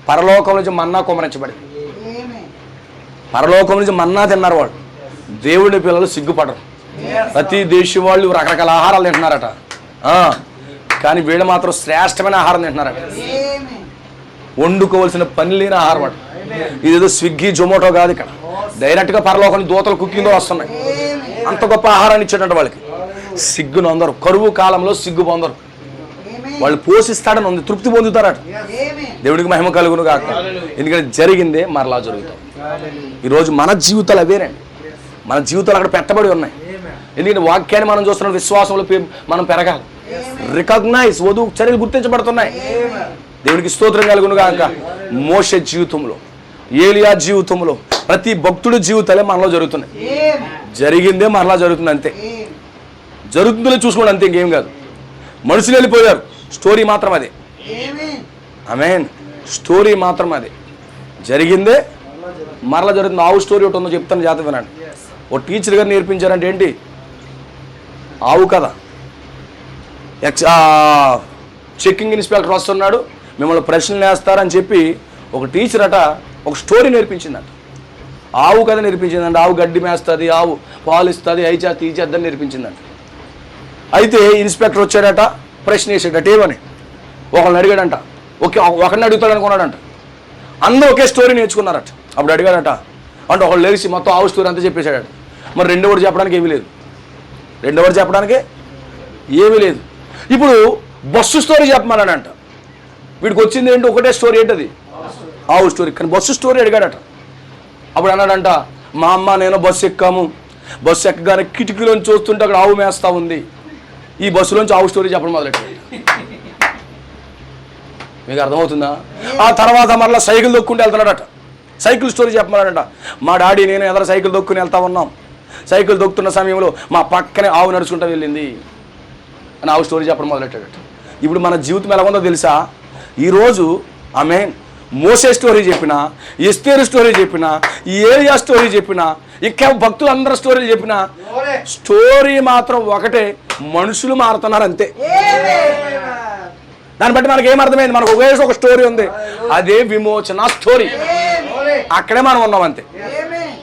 పరలోకం నుంచి మన్నా కుమ్మరించబడింది. పరలోకం నుంచి మన్నా తిన్నారు వాళ్ళు. దేవుడి పిల్లలు సిగ్గుపడరు. ప్రతి దేశం వాళ్ళు రకరకాల ఆహారాలు తింటున్నారట, కానీ వీళ్ళు మాత్రం శ్రేష్టమైన ఆహారం తింటున్నారట. వండుకోవాల్సిన పని లేని ఆహారం అట. ఇదేదో స్విగ్గీ, జొమాటో కాదు. ఇక్కడ డైరెక్ట్గా పరలోకం దూతలు కుకింగ్లో వస్తున్నాయి. అంత గొప్ప ఆహారాన్ని ఇచ్చేటట్టు వాళ్ళకి. సిగ్గును అందరు. కరువు కాలంలో సిగ్గు పొందరు. వాళ్ళు పోషిస్తాడని ఉంది, తృప్తి పొందుతారట. దేవుడికి మహిమ కలుగును కాక. ఎందుకంటే జరిగిందే మరలా జరుగుతాం. ఈరోజు మన జీవితాలు అవేనండి. మన జీవితాలు అక్కడ పెట్టబడి ఉన్నాయి. ఎందుకంటే వాక్యాన్ని మనం చూస్తున్న విశ్వాసంలో మనం పెరగాలి. రికగ్నైజ్ వధువు చర్యలు గుర్తించబడుతున్నాయి. దేవుడికి స్తోత్రం కలుగును కాక. మోషే జీవితంలో, ఏలియా జీవితంలో, ప్రతి భక్తుడి జీవితాలే మనలో జరుగుతున్నాయి. జరిగిందే మరలా జరుగుతుంది, అంతే. జరుగుతుందో చూసుకోండి, అంతే, ఇంకేం కాదు. మనుషులు వెళ్ళిపోయారు, స్టోరీ మాత్రం అదే. ఆమేన్. స్టోరీ మాత్రం అదే. జరిగిందే మరలా జరుగుతుంది. ఆవు స్టోరీ ఒకటి ఉందో చెప్తాను, జాగ్రత్త వినండి. ఓ టీచర్ గారు నేర్పించారంటే ఏంటి? ఆవు కదా. చెక్కింగ్ ఇన్స్పెక్టర్ వస్తున్నాడు, మిమ్మల్ని ప్రశ్నలు వేస్తారని చెప్పి ఒక టీచర్ అట ఒక స్టోరీ నేర్పించిందంట. ఆవు కథ నేర్పించిందంట. ఆవు గడ్డి మేస్తుంది, ఆవు పాలు ఇస్తుంది, ఐచా తీచేద్దని నేర్పించిందంట. అయితే ఇన్స్పెక్టర్ వచ్చాడట, ప్రశ్న వేసాడట. ఏమని ఒకళ్ళని అడిగాడంట. ఒకరిని అడుగుతాడు అనుకున్నాడంట. అందరూ ఒకే స్టోరీ నేర్చుకున్నారట. అప్పుడు అడిగాడట. అంటే ఒకళ్ళు లేచి మొత్తం ఆవు స్టోరీ అంతా చెప్పేశాడట. మరి రెండో వాడు చెప్పడానికి ఏమీ లేదు. ఇప్పుడు బస్సు స్టోరీ చెప్పమన్నాడంట. వీడికి వచ్చింది ఏంటి? ఒకటే స్టోరీ. ఏంటది? ఆవు స్టోరీ. కానీ బస్సు స్టోరీ అడిగాడట. అప్పుడు అన్నాడంట, మా అమ్మ నేను బస్సు ఎక్కాము, బస్సు ఎక్కగానే కిటికీలోంచి చూస్తుంటే అక్కడ ఆవు మేస్తా ఉంది. ఈ బస్సులోంచి ఆవు స్టోరీ చెప్పడం మొదలెట్టాడు. మీకు అర్థమవుతుందా? ఆ తర్వాత మరలా సైకిల్ దొక్కుంటూ వెళ్తున్నాడట. సైకిల్ స్టోరీ చెప్పమన్నాడంట. మా డాడీ నేను ఎదురు సైకిల్ దొక్కుని వెళ్తా ఉన్నాం. సైకిల్ దొక్కుతున్న సమయంలో మా పక్కనే ఆవు నడుచుకుంటూ వెళ్ళింది అని ఆవు స్టోరీ చెప్పడం మొదలెట్టాడట. ఇప్పుడు మన జీవితం ఎలా ఉందో తెలుసా? ఈరోజు ఆమేన్ మోసే స్టోరీ చెప్పినా, ఎస్తేరు స్టోరీ చెప్పినా, ఏలియా స్టోరీ చెప్పినా, ఇంకా భక్తులు అందరూ స్టోరీలు చెప్పినా, స్టోరీ మాత్రం ఒకటే. మనుషులు మారుతున్నారు, అంతే. దాన్ని బట్టి మనకి ఏమర్థమైంది? మనకు ఒక స్టోరీ ఉంది, అదే విమోచన స్టోరీ. అక్కడే మనం ఉన్నాం, అంతే.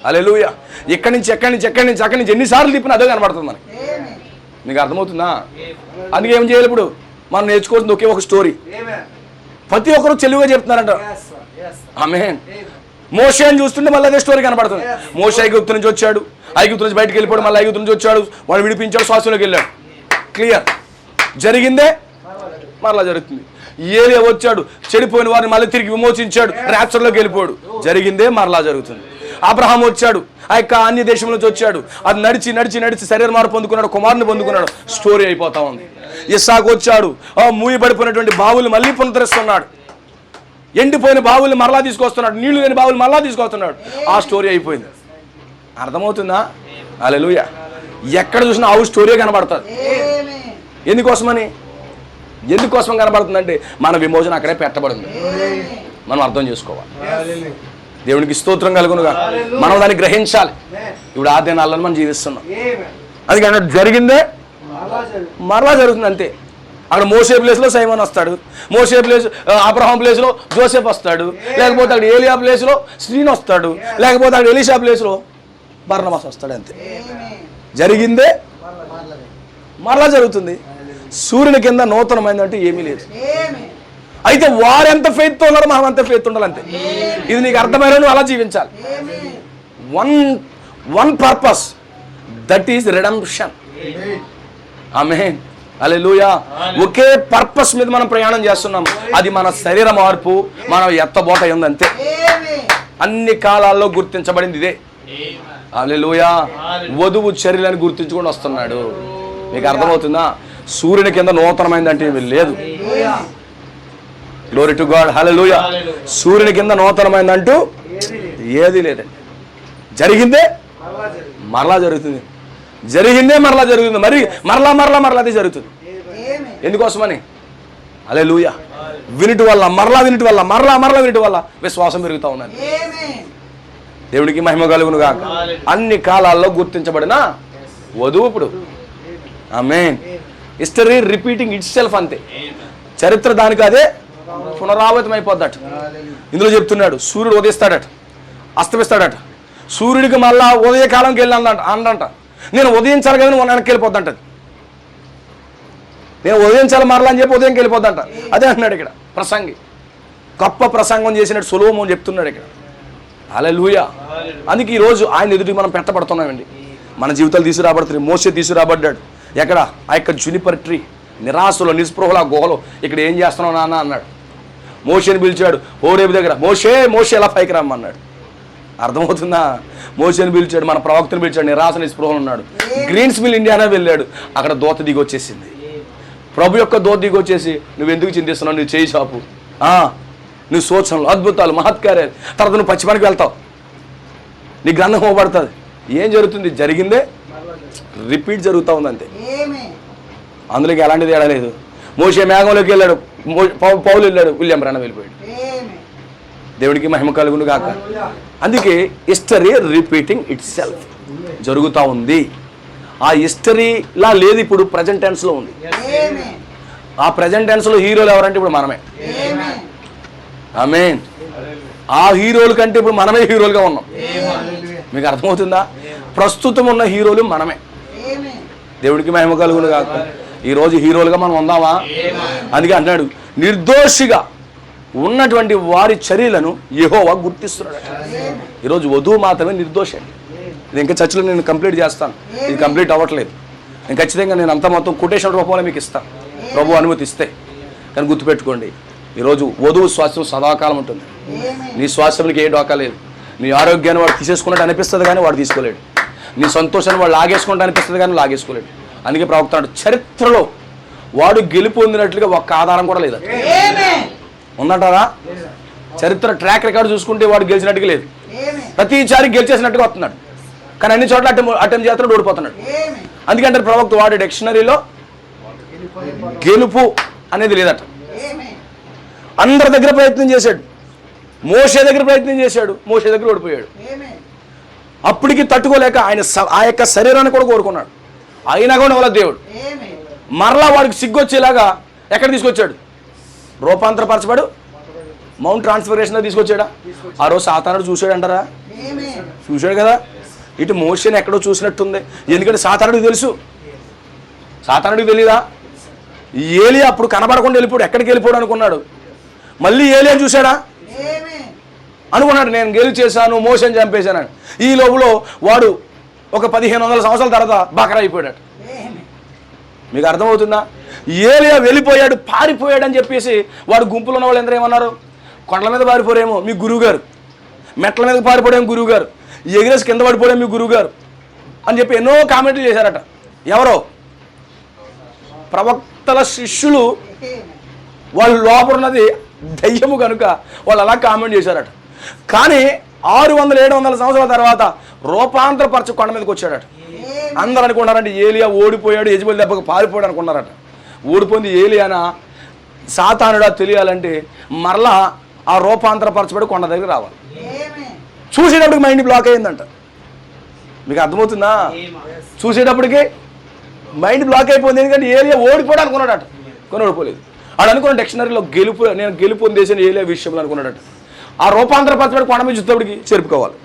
హల్లెలూయా. ఎక్కడి నుంచి ఎన్నిసార్లు తిప్పినా అదే కనబడుతుంది మనకి. మీకు అర్థమవుతుందా? అందుకే ఏం చేయాలి? ఇప్పుడు మనం నేర్చుకోవాల్సింది ఒకే ఒక స్టోరీ. ప్రతి ఒక్కరు తెలుగుగా చెప్తున్నారంట. ఆమేన్. మోషేని చూస్తుంటే మళ్ళీ అదే స్టోరీ కనబడుతుంది. మోషే ఐగుప్తు నుంచి వచ్చాడు, ఐగుప్తు నుంచి బయటకు వెళ్ళిపోయాడు, మళ్ళీ ఐగుప్తు నుంచి వచ్చాడు, వాడు విడిపించాడు, శ్వాసంలోకి వెళ్ళాడు. క్లియర్. జరిగిందే మరలా జరుగుతుంది. ఏలియా వచ్చాడు, చెడిపోయిన వారిని మళ్ళీ తిరిగి విమోచించాడు, ర్యాప్చర్లోకి వెళ్ళిపోయాడు. జరిగిందే మరలా జరుగుతుంది. అబ్రహాం వచ్చాడు, ఆ యొక్క అన్య దేశం నుంచి వచ్చాడు, అది నడిచి శరీర మార్పు పొందుకున్నాడు, కుమారుని పొందుకున్నాడు, స్టోరీ అయిపోతా ఉంది. ఇస్సాకు వచ్చాడు, మూయబడిపోయినటువంటి బావులు మళ్ళీ పునరుద్ధరిస్తున్నాడు, ఎండిపోయిన బావులు మరలా తీసుకొస్తున్నాడు, నీళ్లు లేని బావులు మరలా తీసుకొస్తున్నాడు. ఆ స్టోరీ అయిపోయింది. అర్థమవుతుందా? హల్లెలూయా. ఎక్కడ చూసినా ఆవు స్టోరీ కనబడుతుంది. ఎందుకోసం కనబడుతుందంటే మన విమోచన అక్కడే పెట్టబడింది. మనం అర్థం చేసుకోవాలి. దేవునికి స్తోత్రం కలుగునుగా. మనం దాన్ని గ్రహించాలి. ఇప్పుడు ఆ దినాలను మనం జీవిస్తున్నాం. అది అన్నాడు జరిగిందే మరలా జరుగుతుంది అంతే. అక్కడ మోసే ప్లేస్లో సైమన్ వస్తాడు, మోసే ప్లేస్ అబ్రహాం ప్లేస్లో జోసెఫ్ వస్తాడు, లేకపోతే అక్కడ ఏలియా ప్లేస్లో శ్రీను వస్తాడు, లేకపోతే అక్కడ ఎలీషా ప్లేస్లో బర్నబాస్ వస్తాడు. అంతే, జరిగిందే మరలా జరుగుతుంది. సూర్యుని కింద నూతనమైందంటూ ఏమీ లేదు. అయితే వారు ఎంత ఫెయిత్తో ఉన్నారో మనం అంత ఫెయిత్ ఉండాలి. అంతే, ఇది నీకు అర్థమైన నువ్వు అలా జీవించాలి. One purpose, that is redemption. Amen, hallelujah. Okay purpose మీద మనం ప్రయాణం చేస్తున్నాం, అది మన శరీర మార్పు, మన ఎత్తబోత ఉంది. అంతే, అన్ని కాలాల్లో గుర్తించబడింది ఇదే. హల్లెలూయా. వధువు చర్యలను గుర్తించుకొని వస్తున్నాడు. మీకు అర్థమవుతుందా? సూర్యుని కింద నూతనమైందంటే ఏమీ లేదు. గ్లోరీ టు గాడ్, హల్లెలూయా. సూర్యుని కింద నూతనమైందంటూ ఏది లేదండి. జరిగిందే మరలా జరుగుతుంది, జరిగిందే మరలా జరుగుతుంది, మరి మరలా మరలా మరలా అది జరుగుతుంది. ఎందుకోసమని? హల్లెలూయా. వినుటి వల్ల, మరలా వినుటి వల్ల, మరలా మరలా వినుటి వల్ల విశ్వాసం పెరుగుతూ ఉన్నది. దేవుడికి మహిమ కలుగును గాక. అన్ని కాలాల్లో గుర్తించబడిన వధువు ఇప్పుడు. Amen. History repeating itself. అంతే, చరిత్ర దానికి అదే పునరావృతం అయిపోద్దట. ఇందులో చెప్తున్నాడు, సూర్యుడు ఉదయిస్తాడట, అస్తమిస్తాడట. సూర్యుడికి మళ్ళా ఉదయకాలంకి వెళ్ళి అందంట, నేను ఉదయించాలి కదా, నువ్వు వెనక్కి వెళ్ళిపోద్దంట. నేను ఉదయించాలి మరలా అని చెప్పి ఉదయంకి వెళ్ళిపోద్దంట. అదే అంటున్నాడు ఇక్కడ ప్రసంగి. గొప్ప ప్రసంగం చేసినట్టు సొలొమోను చెప్తున్నాడు ఇక్కడ. హల్లెలూయా. అందుకే ఈరోజు ఆయన ఎదుటికి మనం పెట్టబడుతున్నామండి. మన జీవితాలు తీసుకురాబడుతున్నాయి. మోసే తీసుకురాబడ్డాడు. ఎక్కడ? ఆ యొక్క జునిపర్ ట్రీ, నిరాశలో నిస్పృహలో గుహలో. ఇక్కడ ఏం చేస్తున్నావు నాన్న అన్నాడు. మోషేని పిలిచాడు హోరేబు దగ్గర. మోషే మోషే ఎలా పైకి రమ్మన్నాడు. అర్థమవుతుందా? మోషేని పిలిచాడు, మన ప్రవక్తను పిలిచాడు, నిరాశ నిస్పృహలు ఉన్నాడు. గ్రీన్స్ మిల్ ఇండియానా వెళ్ళాడు. అక్కడ దోత దిగి వచ్చేసింది. ప్రభు యొక్క దోత దిగి వచ్చేసి, నువ్వు ఎందుకు చింతిస్తున్నావు, నువ్వు చేయి చాపు, నువ్వు సూచనలు, అద్భుతాలు, మహత్కార్యాలు, తర్వాత నువ్వు పచ్చిపనికి వెళ్తావు, నీ గ్రంథం ఇవ్వబడుతుంది. ఏం జరుగుతుంది? జరిగిందే రిపీట్ జరుగుతూ ఉంది. అంతే, అందులోకి ఎలాంటి తేడా లేదు. మోషే మేఘంలోకి వెళ్ళాడు, పౌలు వెళ్ళాడు, విలియం బ్రహ్మం వెళ్ళిపోయాడు. దేవుడికి మహిమ కలుగును గాక. అందుకే హిస్టరీ రిపీటింగ్ ఇట్ సెల్ఫ్ జరుగుతూ ఉంది. ఆ హిస్టరీలా లేదు, ఇప్పుడు ప్రజెంట్ టెన్స్లో ఉంది. ఆ ప్రజెంట్ టెన్స్లో హీరోలు ఎవరంటే ఇప్పుడు మనమే. ఆమేన్. ఆ హీరోల కంటే ఇప్పుడు మనమే హీరోలుగా ఉన్నాం. మీకు అర్థమవుతుందా? ప్రస్తుతం ఉన్న హీరోలు మనమే. దేవుడికి మహిమ కలుగును గాక. ఈరోజు హీరోలుగా మనం ఉందామా? అందుకే అంటున్నాడు, నిర్దోషిగా ఉన్నటువంటి వారి చర్యలను యెహోవా గుర్తిస్తున్నాడు. ఈరోజు వధువు మాత్రమే నిర్దోషి అండి. ఇది ఇంకా చర్చలో నేను కంప్లీట్ చేస్తాను, ఇది కంప్లీట్ అవ్వట్లేదు. నేను ఖచ్చితంగా నేను అంతా మొత్తం కొటేషన్ రూపంలో మీకు ఇస్తాను, ప్రభు అనుమతి ఇస్తే. కానీ గుర్తుపెట్టుకోండి, ఈరోజు వధువు స్వాస్థ్యం సదాకాలం ఉంటుంది. నీ స్వాస్థ్యానికి ఏ డోకా లేదు. నీ ఆరోగ్యాన్ని వాడు తీసేసుకున్నట్టు అనిపిస్తుంది కానీ వాడు తీసుకోలేడు. నీ సంతోషాన్ని వాడు లాగేసుకున్నట్టు అనిపిస్తుంది కానీ లాగేసుకోలేడు. అందుకే ప్రవక్త చరిత్రలో వాడు గెలుపు పొందినట్లుగా ఒక్క ఆధారం కూడా లేదు. ఉందంటారా? చరిత్ర ట్రాక్ రికార్డు చూసుకుంటే వాడు గెలిచినట్టుగా లేదు. ప్రతిసారి గెలిచేసినట్టుగా వస్తున్నాడు, కానీ అన్ని చోట్ల అటెంప్ట్ చేస్తున్నాడు, ఓడిపోతున్నాడు. అందుకంటే ప్రవక్త వాడి డిక్షనరీలో గెలుపు అనేది లేదట. అందరి దగ్గర ప్రయత్నం చేశాడు, మోషే దగ్గర ప్రయత్నం చేశాడు, మోషే దగ్గర ఓడిపోయాడు. అప్పటికి తట్టుకోలేక ఆయన ఆ యొక్క శరీరాన్ని కూడా కోరుకున్నాడు. అయినా కూడా వాళ్ళ దేవుడు మరలా వాడికి సిగ్గొచ్చేలాగా ఎక్కడ తీసుకొచ్చాడు? రూపాంతరపరచబడు మౌంట్ ట్రాన్స్ఫిగరేషన్లో తీసుకొచ్చాడా? ఆ రోజు సాతానుడు చూశాడు అంటారా? చూశాడు కదా. ఇటు మోషేని ఎక్కడో చూసినట్టుంది. ఎందుకంటే సాతానుడికి తెలుసు. సాతానుడికి తెలీదా? ఏలియా అప్పుడు కనబడకుండా వెళ్ళిపోయాడు. ఎక్కడికి వెళ్ళిపోయాడు అనుకున్నాడు. మళ్ళీ ఏలియా చూశాడా? అనుకున్నాడు నేను గెలుపు చేశాను, మోషేని చంపేశాను. ఈ లోపల వాడు ఒక 1500 సంవత్సరాల తర్వాత బకరా అయిపోయాడు. మీకు అర్థమవుతుందా? ఏలియా వెళ్ళిపోయాడు, పారిపోయాడు అని చెప్పేసి వాడు గుంపులో ఉన్న వాళ్ళు ఎందరూ ఏమన్నారు? కొండల మీద పారిపోరేమో మీ గురువుగారు, మెట్ల మీద పారిపోయాము గురువుగారు, ఎగిరేసి కింద పడిపోయాము మీ గురువుగారు అని చెప్పి ఎన్నో కామెంట్లు చేశారట. ఎవరో ప్రవక్తల శిష్యులు, వాళ్ళు లోపల ఉన్నది దయ్యము కనుక వాళ్ళు అలా కామెంట్ చేశారట. కానీ 600-700 సంవత్సరాల తర్వాత రూపాంతరపరచ కొండ మీదకి వచ్చాడట. అందరూ అనుకున్నారంటే ఏలియా ఓడిపోయాడు, యెజెబెలు దెబ్బకు పారిపోయాడు అనుకున్నారట. ఓడిపోయింది ఏలియానా సాతానుడా తెలియాలంటే మరలా ఆ రూపాంతరపరచబడి కొండ దగ్గర రావాలి. చూసేటప్పుడు మైండ్ బ్లాక్ అయిందంట. మీకు అర్థమవుతుందా? చూసేటప్పటికి మైండ్ బ్లాక్ అయిపోయింది. ఎందుకంటే ఏలియా ఓడిపోవడం అనుకున్నాడట, కొన్ని ఓడిపోలేదు. ఆడు అనుకున్న డిక్షనరీలో నేను గెలుపు పొందేసిన ఏలియా విషయంలో అనుకున్నాడట. ఆ రూపాంతర పరచబడి కొండ మీద చూసేటప్పటికి చెరుపుకోవాలి.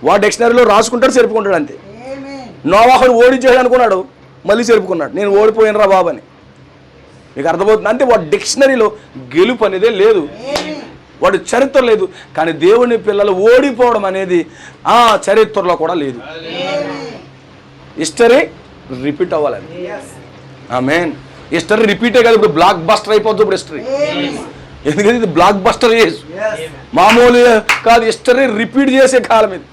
వాడు డిక్షనరీలో రాసుకుంటాడు, చెరుపుకుంటాడు అంతే. నోవాహుని ఓడించేది అనుకున్నాడు, మళ్ళీ చెరుపుకున్నాడు, నేను ఓడిపోయినరా బాబు అని. మీకు అర్థమవుతుంది? అంతే. వాడు డిక్షనరీలో గెలుపు అనేదే లేదు, వాడు చరిత్ర లేదు. కానీ దేవుని పిల్లలు ఓడిపోవడం అనేది ఆ చరిత్రలో కూడా లేదు. హిస్టరీ రిపీట్ అవ్వాలని. ఆమేన్. హిస్టరీ రిపీటే కాదు, ఇప్పుడు బ్లాక్ బస్టర్ అయిపోతుంది ఇప్పుడు హిస్టరీ. ఎందుకంటే ఇది బ్లాక్ బస్టర్ చేసి మామూలు కాదు, హిస్టరీ రిపీట్ చేసే కాలం ఇది.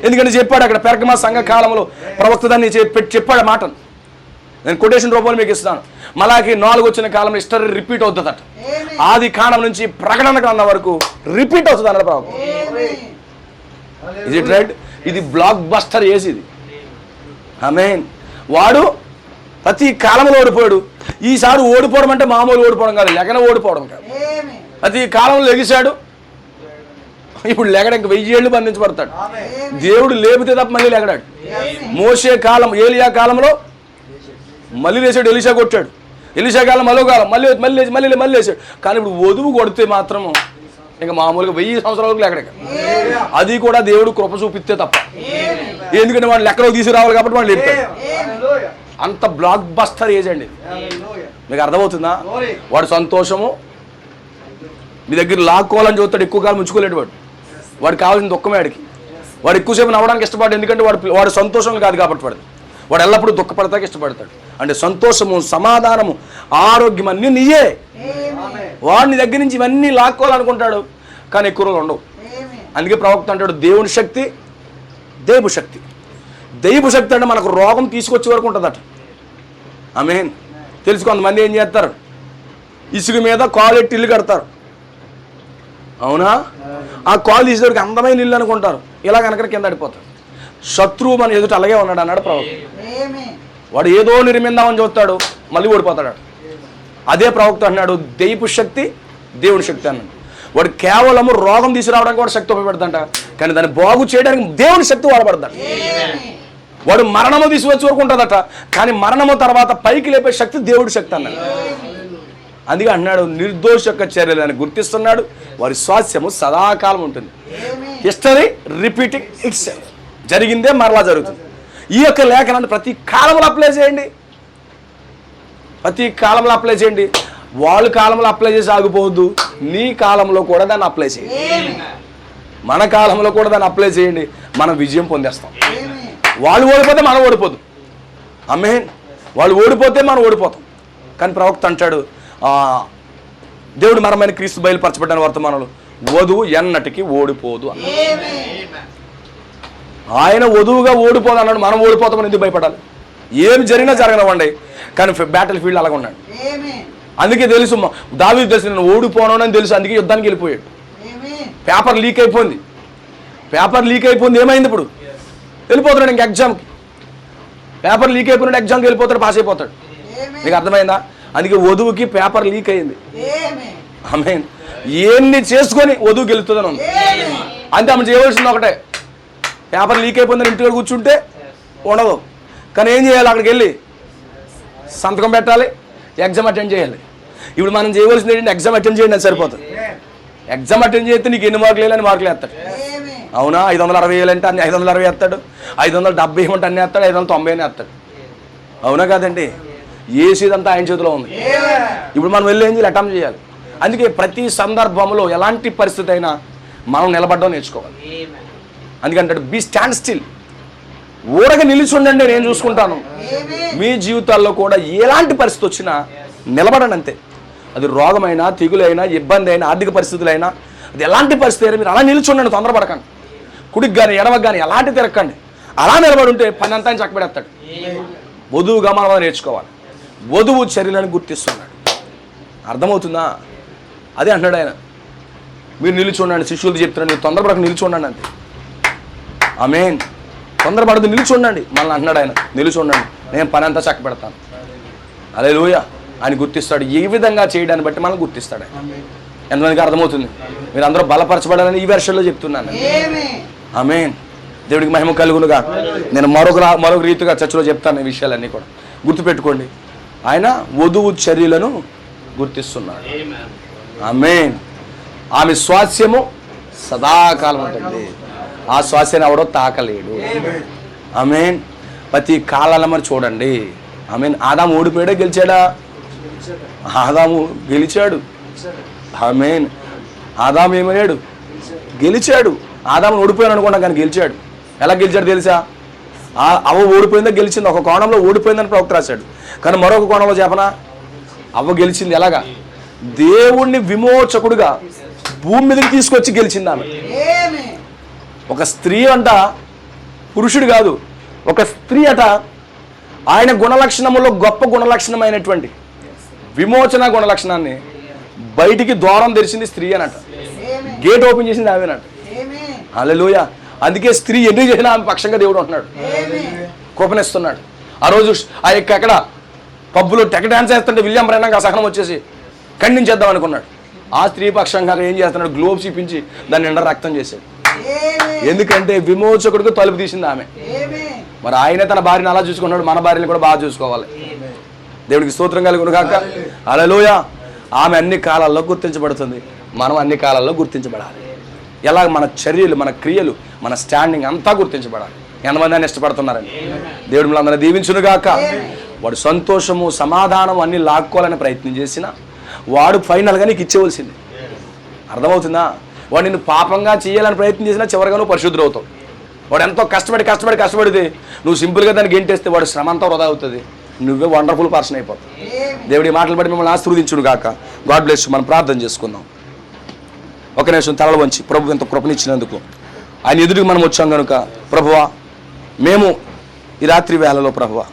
ఎందుకంటే చెప్పాడు అక్కడ పెరగమా సంఘ కాలంలో ప్రవక్త దాన్ని చెప్పాడు మాట. నేను కొటేషన్ రూపంలో మీకు ఇస్తాను. మలాకి 4 వచ్చిన కాలంలో హిస్టరీ రిపీట్ అవుతుందట. ఆది కాండం నుంచి ప్రకటన గ్రంథం వరకు రిపీట్ అవుతుంది అన్నది ప్రవక్త. Is it right? ఇది బ్లాక్ బస్టర్ చేసి ఇది. ఆమేన్. వాడు ప్రతి కాలంలో ఓడిపోయాడు. ఈసారి ఓడిపోవడం అంటే మామూలు ఓడిపోవడం కాదు, లెగన ఓడిపోవడం కాదు. ప్రతి కాలంలో లెగిశాడు, ఇప్పుడు లెగడ ఇంక 1000 ఏళ్ళు బంధించబడతాడు. దేవుడు లేపితే తప్ప మళ్ళీ లెగడాడు. మోషే కాలం, ఏలియా కాలంలో మళ్ళీ లేచాడు, ఎలీషా కొట్టాడు. ఎలీషా కాలం మరో కాలం మళ్ళీ లేచాడు. కానీ ఇప్పుడు వధువు కొడితే మాత్రము ఇంకా మామూలుగా 1000 సంవత్సరాలకు లెక్కడక. అది కూడా దేవుడు కృప చూపిస్తే తప్ప. ఎందుకంటే వాడు లెక్కలో తీసుకురావాలి కాబట్టి వాడు లేపుతాడు. అంత బ్లాక్ బస్టర్ ఏజ్ అండి. మీకు అర్థమవుతుందా? వాడు సంతోషము మీ దగ్గర లాక్కోవాలని చూస్తాడు, ఎక్కువ కాలం ఉంచుకోలేడు. వాడు కావాల్సిన దుఃఖమే వాడికి. వాడు ఎక్కువసేపు నవ్వడానికి ఇష్టపడ్డాడు, ఎందుకంటే వాడు సంతోషం కాదు కాబట్టి వాడు ఎల్లప్పుడూ దుఃఖపడతానికి ఇష్టపడతాడు. అంటే సంతోషము, సమాధానము, ఆరోగ్యం అన్నీ నీయే. వాడిని దగ్గర నుంచి ఇవన్నీ లాక్కోవాలనుకుంటాడు, కానీ ఎక్కువ రోజులు ఉండవు. అందుకే ప్రవక్త అంటాడు దేవుని శక్తి దైవ శక్తి. దైవ శక్తి అంటే మనకు రోగం తీసుకొచ్చే వరకు ఉంటుందట. ఆమేన్. తెలుసు, కొంతమంది ఏం చేస్తారు, ఇసుక మీద కాలు ఎట్టి ఇల్లు కడతారు. అవునా? ఆ కాలు తీసేవారికి అందమైన ఇల్లు అనుకుంటారు, ఇలా కనుక కింద పడిపోతారు. శత్రువు మన ఎదుట అలాగే ఉన్నాడు అన్నాడు ప్రవక్త. వాడు ఏదో నిర్మిందామని చూస్తాడు, మళ్ళీ ఓడిపోతాడు. అదే ప్రవక్త అన్నాడు దైవ శక్తి దేవుని శక్తి అన్నాడు. వాడు కేవలము రోగం తీసుకురావడానికి కూడా శక్తి ఉపయోగపడుతుంట, కానీ దాన్ని బాగు చేయడానికి దేవుని శక్తి వాడబడతాడు. వాడు మరణము తీసుకొచ్చి వరకు ఉంటుందట, కానీ మరణము తర్వాత పైకి లేపే శక్తి దేవుడి శక్తి అన్నాడు. అందుకే అన్నాడు నిర్దోష యొక్క చర్యలను గుర్తిస్తున్నాడు, వారి స్వాస్యము సదాకాలం ఉంటుంది. History repeating it's self. జరిగిందే మరలా జరుగుతుంది. ఈ యొక్క లేఖనాన్ని ప్రతి కాలంలో అప్లై చేయండి, ప్రతి కాలంలో అప్లై చేయండి. వాళ్ళ కాలంలో అప్లై చేసి ఆగిపోవద్దు, నీ కాలంలో కూడా దాన్ని అప్లై చేయండి. మన కాలంలో కూడా దాన్ని అప్లై చేయండి, మనం విజయం పొందేస్తాం. వాళ్ళు ఓడిపోతే మనం ఓడిపోదు. ఆమేన్. వాళ్ళు ఓడిపోతే మనం ఓడిపోతాం. కానీ ప్రవక్త అంటాడు దేవుడు మరమైన క్రీస్తు బయలుపరచబడిన వర్తమానంలో వధువు ఎన్నటికి ఓడిపోదు అన్నాడు. ఆయన వధువుగా ఓడిపోదు అన్నాడు, మనం ఓడిపోతామని ఎందుకు భయపడాలి? ఏమి జరిగినా జరగనివ్వండి, కానీ బ్యాటిల్ ఫీల్డ్ అలాగ ఉన్నాడు. అందుకే తెలుసు దావీదు తెలుసు నేను ఓడిపోను అని తెలుసు, అందుకే యుద్ధానికి వెళ్ళిపోయాడు. పేపర్ లీక్ అయిపోయింది, ఏమైంది? ఇప్పుడు వెళ్ళిపోతున్నాడు ఇంక ఎగ్జామ్కి. పేపర్ లీక్ అయిపోయినాడు, ఎగ్జామ్కి వెళ్ళిపోతాడు, పాస్ అయిపోతాడు. మీకు అర్థమైందా? అందుకే వధువుకి పేపర్ లీక్ అయింది. ఆమేన్. ఎన్ని చేసుకొని వధువుకి వెళ్తుందని ఉంది. అంతే, ఆమె చేయవలసింది ఒకటే, పేపర్ లీక్ అయిపోయిందని ఇంటికి కూర్చుంటే ఉండదు. కానీ ఏం చేయాలి? అక్కడికి వెళ్ళి సంతకం పెట్టాలి, ఎగ్జామ్ అటెండ్ చేయాలి. ఇప్పుడు మనం చేయవలసింది ఏంటంటే ఎగ్జామ్ అటెండ్ చేయండి అని సరిపోతుంది. ఎగ్జామ్ అటెండ్ చేస్తే నీకు ఎన్ని మార్కులు వేయాలని మార్కులు వేస్తాడు. అవునా? 560,000 అంటే అన్ని 560 వేస్తాడు, 570 ఏమంటే అన్నీ వేస్తాడు, 590 అని వేస్తాడు. అవునా కాదండి? ఏసీదంతా ఆయన చేతిలో ఉంది. ఇప్పుడు మనం వెళ్ళి ఏం చేయాలి? అటెంప్ట్ చేయాలి. అందుకే ప్రతి సందర్భంలో ఎలాంటి పరిస్థితి అయినా మనం నిలబడడం నేర్చుకోవాలి. అందుకంటే బీ స్టాండ్ స్టిల్, ఊరగా నిలిచి ఉండండి, నేను చూసుకుంటాను. మీ జీవితాల్లో కూడా ఎలాంటి పరిస్థితి వచ్చినా నిలబడండి అంతే. అది రోగమైనా, తెగులైనా, ఇబ్బంది అయినా, ఆర్థిక పరిస్థితులైనా, అది ఎలాంటి పరిస్థితి అయినా మీరు అలా నిలిచి ఉండండి, తొందరపడకండి. కుడికి కానీ ఎడవకు కానీ ఎలాంటి తిరగకండి. అలా నిలబడి ఉంటే పని అంతా చక్కబెడతాడు. వధువుగా మనం నేర్చుకోవాలి. వధువు చర్యలను గుర్తిస్తున్నాడు. అర్థమవుతుందా? అదే అంటున్నాడు ఆయన, మీరు నిలిచి ఉండండి. శిష్యులు చెప్తున్నాడు, మీరు తొందరపడక నిలిచి ఉండండి అంతే. ఆమేన్. తొందరపడదు, నిలిచి ఉండండి. మళ్ళీ అంటున్నాడు ఆయన, నిలిచి ఉండండి, నేను పని అంతా చక్క పెడతాను. హల్లెలూయా. ఆయన గుర్తిస్తాడు. ఏ విధంగా చేయడాన్ని బట్టి మనం గుర్తిస్తాడు. ఎంతమందికి అర్థమవుతుంది? మీరు అందరూ బలపరచబడాలని ఈ వెర్షన్లో చెప్తున్నాను. ఆమేన్. దేవుడికి మహిమ కలుగునుగా. నేను మరొక రీతిగా చర్చలో చెప్తాను ఈ విషయాలన్నీ కూడా గుర్తుపెట్టుకోండి. ఆయన వధువు చర్యలను గుర్తిస్తున్నాడు. ఆమేన్. ఆమె స్వాస్యము సదాకాలం ఉంటుంది. ఆ స్వాస్యాన్ని ఎవడో తాకలేడు. ఆమేన్. ప్రతి కాలాల మరి చూడండి. ఆమేన్. ఆదాము ఓడిపోయాడా గెలిచాడా? ఆదాము గెలిచాడు. ఆమేన్. ఆదాము ఏమయ్యాడు? గెలిచాడు. ఆదాము ఓడిపోయాడు అనుకున్నా కానీ గెలిచాడు. ఎలా గెలిచాడు తెలుసా? అవ్వ ఓడిపోయిందా గెలిచింది. ఒక కోణంలో ఓడిపోయిందని ప్రవక్త రాశాడు. కానీ మరొక కోణంలో చెప్పనా, అవ్వ గెలిచింది. ఎలాగా? దేవుణ్ణి విమోచకుడుగా భూమి మీదకి తీసుకొచ్చి గెలిచింది ఆమె. ఒక స్త్రీ అంట, పురుషుడు కాదు, ఒక స్త్రీ అట ఆయన గుణలక్షణములో గొప్ప గుణలక్షణమైనటువంటి విమోచన గుణలక్షణాన్ని బయటికి ద్వారం తెరిచింది స్త్రీ అన్నట. గేట్ ఓపెన్ చేసింది ఆమెనట. హల్లెలూయా. అందుకే స్త్రీ ఎన్ని చేసినా ఆమె పక్షంగా దేవుడు ఉంటున్నాడు, కోపనిస్తున్నాడు. ఆ రోజు ఆ యొక్క ఎక్కడ పబ్బులో టెక్ డాన్స్ వేస్తుంటే విలియం బ్రెన్నాకి ఆ సహనం వచ్చేసి ఖండించేద్దాం అనుకున్నాడు. ఆ స్త్రీ పక్షంగా ఏం చేస్తున్నాడు? గ్లోబ్స్ ఇప్పించి దాన్ని నిండా రక్తం చేశాడు. ఎందుకంటే విమోచకుడికి తలుపు తీసింది ఆమె. మరి ఆయన తన భార్యను అలా చూసుకున్నాడు, మన భార్యను కూడా బాగా చూసుకోవాలి. దేవుడికి స్తోత్రం కలుగును గాక. హల్లెలూయా. ఆమె అన్ని కాలాల్లో గుర్తించబడుతుంది, మనం అన్ని కాలాల్లో గుర్తించబడాలి. ఎలా? మన చర్యలు, మన క్రియలు, మన స్టాండింగ్ అంతా గుర్తించబడాలి. ఎంతమంది అని ఇష్టపడుతున్నారని దేవుడు మిమ్మల్ని దీవించును గాక. వాడు సంతోషము సమాధానం అన్ని లాక్కోవాలని ప్రయత్నం చేసినా వాడు ఫైనల్గా నీకు ఇచ్చేవలసింది. అర్థమవుతుందా? వాడు నిన్ను పాపంగా చేయాలని ప్రయత్నం చేసినా చివరిగా నువ్వు పరిశుద్ధుడు అవుతావు. వాడు ఎంతో కష్టపడితే నువ్వు సింపుల్గా దాన్ని గెంటేస్తే వాడు శ్రమ అంతా వృధా అవుతుంది, నువ్వే వండర్ఫుల్ పర్సన్ అయిపోతావు. దేవుడి మాటలు బట్టి మిమ్మల్ని ఆశీర్వదించును గాక. God bless you. మనం ప్రార్థన చేసుకుందాం. ఒక నిమిషం తలలు వంచి ప్రభు ఎంత కృపనిచ్చినందుకు ఆయన ఎదుటికి మనం వచ్చాం కనుక ప్రభువా, మేము ఈ రాత్రి వేళలో ప్రభువా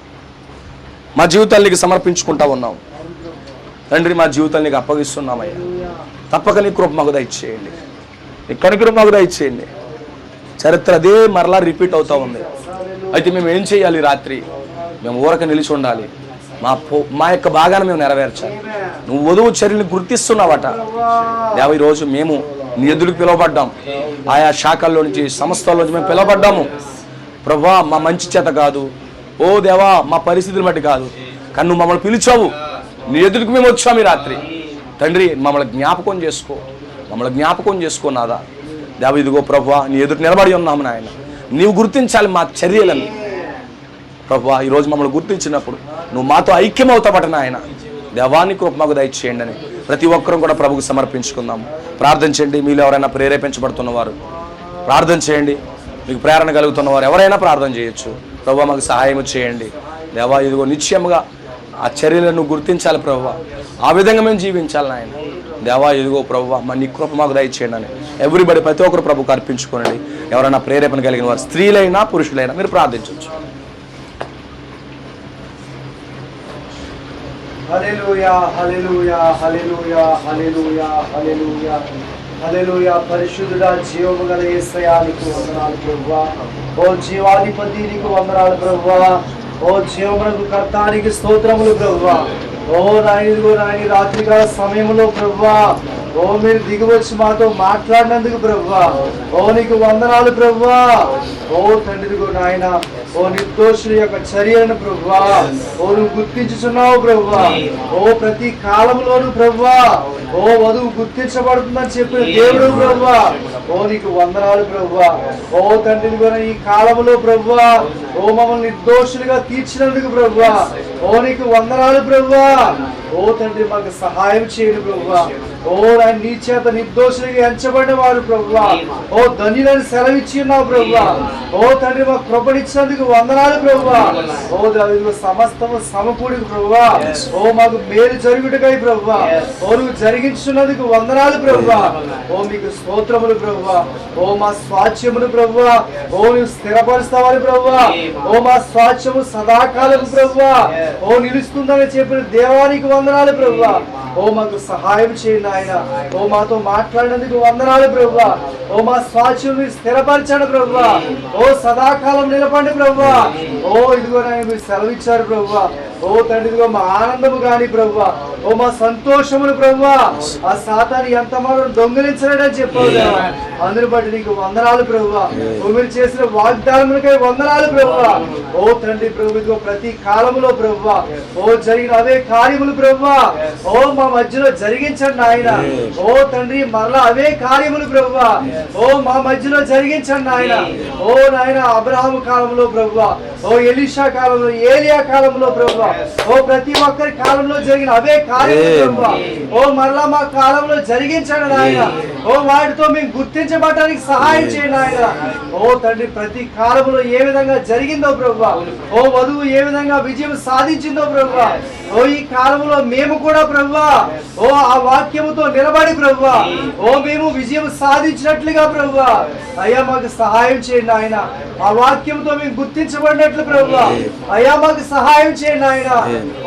మా జీవితానికి సమర్పించుకుంటా ఉన్నాం తండ్రి. మా జీవితానికి అప్పగిస్తున్నామయ్యా. తప్పక నీ కృప మాకు దయచేయండి, నీ కనికరం మాకు దయచేయండి. చరిత్ర అదే మరలా రిపీట్ అవుతూ ఉంది. అయితే మేము ఏం చేయాలి? రాత్రి మేము ఊరక నిలిచి ఉండాలి. మా యొక్క భాగాన్ని మేము నెరవేర్చాలి. నువ్వు వధువు చర్యని గుర్తిస్తున్నావట దేవ. ఈరోజు మేము నీ ఎదురుకు పిలువబడ్డాం. ఆయా శాఖల్లో నుంచి, సంస్థల్లో నుంచి మేము పిలువబడ్డాము ప్రభువా. మా మంచి చేత కాదు, ఓ దేవా, మా పరిస్థితులు బట్టి కాదు, కానీ నువ్వు మమ్మల్ని పిలిచావు. నీ ఎదురుకు మేము వచ్చాము ఈ రాత్రి తండ్రి. మమ్మల్ని జ్ఞాపకం చేసుకో నాదా దేవ. ఇదిగో ప్రభువా, నీ ఎదురు నిలబడి ఉన్నాము నాయన. నీవు గుర్తించాలి మా చర్యలను ప్రభువా. ఈరోజు మమ్మల్ని గుర్తించినప్పుడు నువ్వు మాతో ఐక్యమవుతావట నాయన. దేవాన్ని కృప మాకు దయచేయండి అని ప్రతి ఒక్కరూ కూడా ప్రభుకు సమర్పించుకుందాము. ప్రార్థన చేయండి. మీలో ఎవరైనా ప్రేరేపించబడుతున్నవారు ప్రార్థన చేయండి. మీకు ప్రేరణ కలుగుతున్నవారు ఎవరైనా ప్రార్థన చేయొచ్చు. ప్రభువా, మాకు సహాయం చేయండి దేవా. ఇదిగో నిశ్చయముగా ఆ చర్యలను గుర్తించాలి ప్రభువా. ఆ విధంగా మేము జీవించాలి నాయన దేవా. ఇదిగో ప్రభువా, నీ కృప మాకు దయచేయండి అని ఎవ్రీబడి ప్రతి ఒక్కరు ప్రభుకు అర్పించుకోనండి. ఎవరైనా ప్రేరేపణ కలిగిన వారు స్త్రీలైనా పురుషులైనా మీరు ప్రార్థించవచ్చు. హల్లెలూయా, హల్లెలూయా, హల్లెలూయా, హల్లెలూయా, హల్లెలూయా, హల్లెలూయా. పరిశుద్ధుడా, జీవము గల యేసయ్యా, నీకు వందనాలు ప్రభువా. ఓ జీవాధిపతి, నీకు వందనాలు ప్రభువా. ఓ జీవమునకు కర్తానికి స్తోత్రములు ప్రభువా. ఓ నాయన రాత్రికాల సమయంలో ప్రభువా, ఓ మీరు దిగివచ్చి మాతో మాట్లాడినందుకు ప్రభువా, ఓ నీకు వందనాలు ప్రభువా. ఓ తండ్రి నాయన, ఓ నిర్దోషుల యొక్క చర్యలను ప్రభువా, ఓ నువ్వు గుర్తించుచున్నావు ప్రభువా. ఓ ప్రతి కాలంలోను ప్రభువా, ఓ వధువు గుర్తించబడుతుందని చెప్పిన దేవుడు ప్రభువా, ఓ నీకు వందనాలు ప్రభువా. ఓ తండ్రి ఈ కాలంలో ప్రభువా, ఓ మమ్మల్ని నిర్దోషులుగా తీర్చినందుకు ప్రభువా, ఓ నీకు వందనాలు ప్రభువా. ఓ తండ్రి మాకు సహాయం చేయండి ప్రభువా. ఓ నీ చేత నిర్దోషులుగా ఎంచబడిన వారు ప్రభువా, ఓ ధన్యులను సెలవిచ్చి ఉన్నావు ప్రభువా. ఓ తండ్రి మాకు కృపనిచ్చినందుకు వందనాలు ప్రభువా. ఓ దాని సమస్తము సమకూడి ప్రభువా, ఓ మాకు మేలు జరుగుటకై ప్రభువా, ఓ నువ్వు జరిగించున్నందుకు వందనాలు ప్రభువా. ఓ మీకు స్తోత్రములు ప్రభువా. ఓ మా స్వాచ్యములు ప్రభువా, ఓ నువ్వు స్థిరపరుస్తావని ప్రభువా. ఓ మా స్వాచ్యము సదాకాలం ప్రభువా, ఓ నిలుస్తుందని చెప్పిన దేవానికి వందనాలు ప్రభువా. ఓ మాకు సహాయం చేయండి ఆయన. ఓ మాతో మాట్లాడినందుకు వందనాలు ప్రభువా. ఓ మా స్వాచ్యం మీరు స్థిరపరచండి ప్రభువా. ఓ సదాకాలం నిలపండి ప్రభువా. ఓ ఇదిగో నాయన మీరు సెలవిచ్చారు ప్రభువా. ఓ తండ్రి ఇదిగో మా ఆనందము గాని ప్రభువా, ఓ మా సంతోషములు ప్రభువా, ఆ సాతాను ఎంత మనం దొంగిలించలేడని చెప్పావు దేవా. అందుని బట్టి నీకు వందనాలు ప్రభువా. ఓ మీరు చేసిన వాగ్దానములకై వందనాలు ప్రభువా. ఓ తండ్రి ప్రభు ఇదిగో ప్రతి కాలములో ప్రభువా, ఓ జరిగిన అవే కార్యములు ప్రభువా, ఓ మా మధ్యలో జరిగించండి ఆయన. ఓ తండ్రి మరలా అవే కార్యములు ప్రభువా, ఓ మా మధ్యలో జరిగించండి ఆయన. ఓ నాయన అబ్రహాము కాలంలో ప్రభువా, ఓ ఎలీషా కాలంలో, ఏలియా కాలంలో ప్రభువా, ఓ ప్రతి ఒక్కరి కాలంలో జరిగిన అవే కార్యములు ప్రభువా, ఓ మరలా మా కాలంలో జరిగించండి ఆయన. ఓ వాటితో మేము గుర్తించబడటానికి సహాయం చేయండి ఆయన. ఓ తండ్రి ప్రతి కాలంలో ఏ విధంగా జరిగిందో ప్రభువా, ఓ వధువు ఏ విధంగా విజయం సాధించిందో ప్రభువా, ఓ ఈ కాలంలో మేము కూడా ప్రభువా, ఓ ఆ వాక్యముతో నిలబడి ప్రభువా, ఓ మేము విజయం సాధించినట్లుగా ప్రభువా, అయ్యా మాకు సహాయం చేయండి ఆయన. ఆ వాక్యంతో మేము గుర్తించబడినట్లు ప్రభువా, అయ్యా మాకు సహాయం చేయండి ఆయన.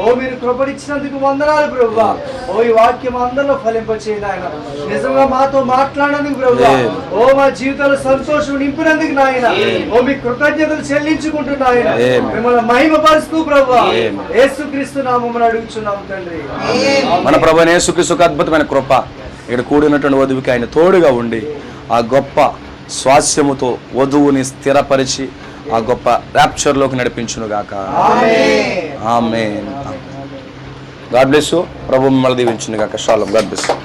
ఓ మీరు కృపనిచ్చినందుకు వందనాలు ప్రభువా. ఓ ఈ వాక్యం అందరిలో ఫలింపచేయండి ఆయన. నిజంగా మాతో మాట్లాడినందుకు ప్రభువా, ఓ మా జీవితంలో సంతోషం నింపినందుకు నాయన, ఓ మీ కృతజ్ఞతలు చెల్లించుకుంటున్నాయన, మిమ్మల్ని మహిమపరుస్తూ ప్రభువా యేసుక్రీస్తు నామమున అడుగుచున్నాము తండ్రి. మన ప్రభువైన యేసుక్రీస్తుకు అద్భుతమైన కృప ఇక్కడ కూడినటువంటి వధువుకి ఆయన తోడుగా ఉండి ఆ గొప్ప స్వాస్యముతో వధువుని స్థిరపరిచి ఆ గొప్ప ర్యాప్చర్లోకి నడిపించును గాక. ఆమేన్. God bless you. ప్రభు మిమ్మల్ని దీవించును గాక. షాలోమ్. God bless you.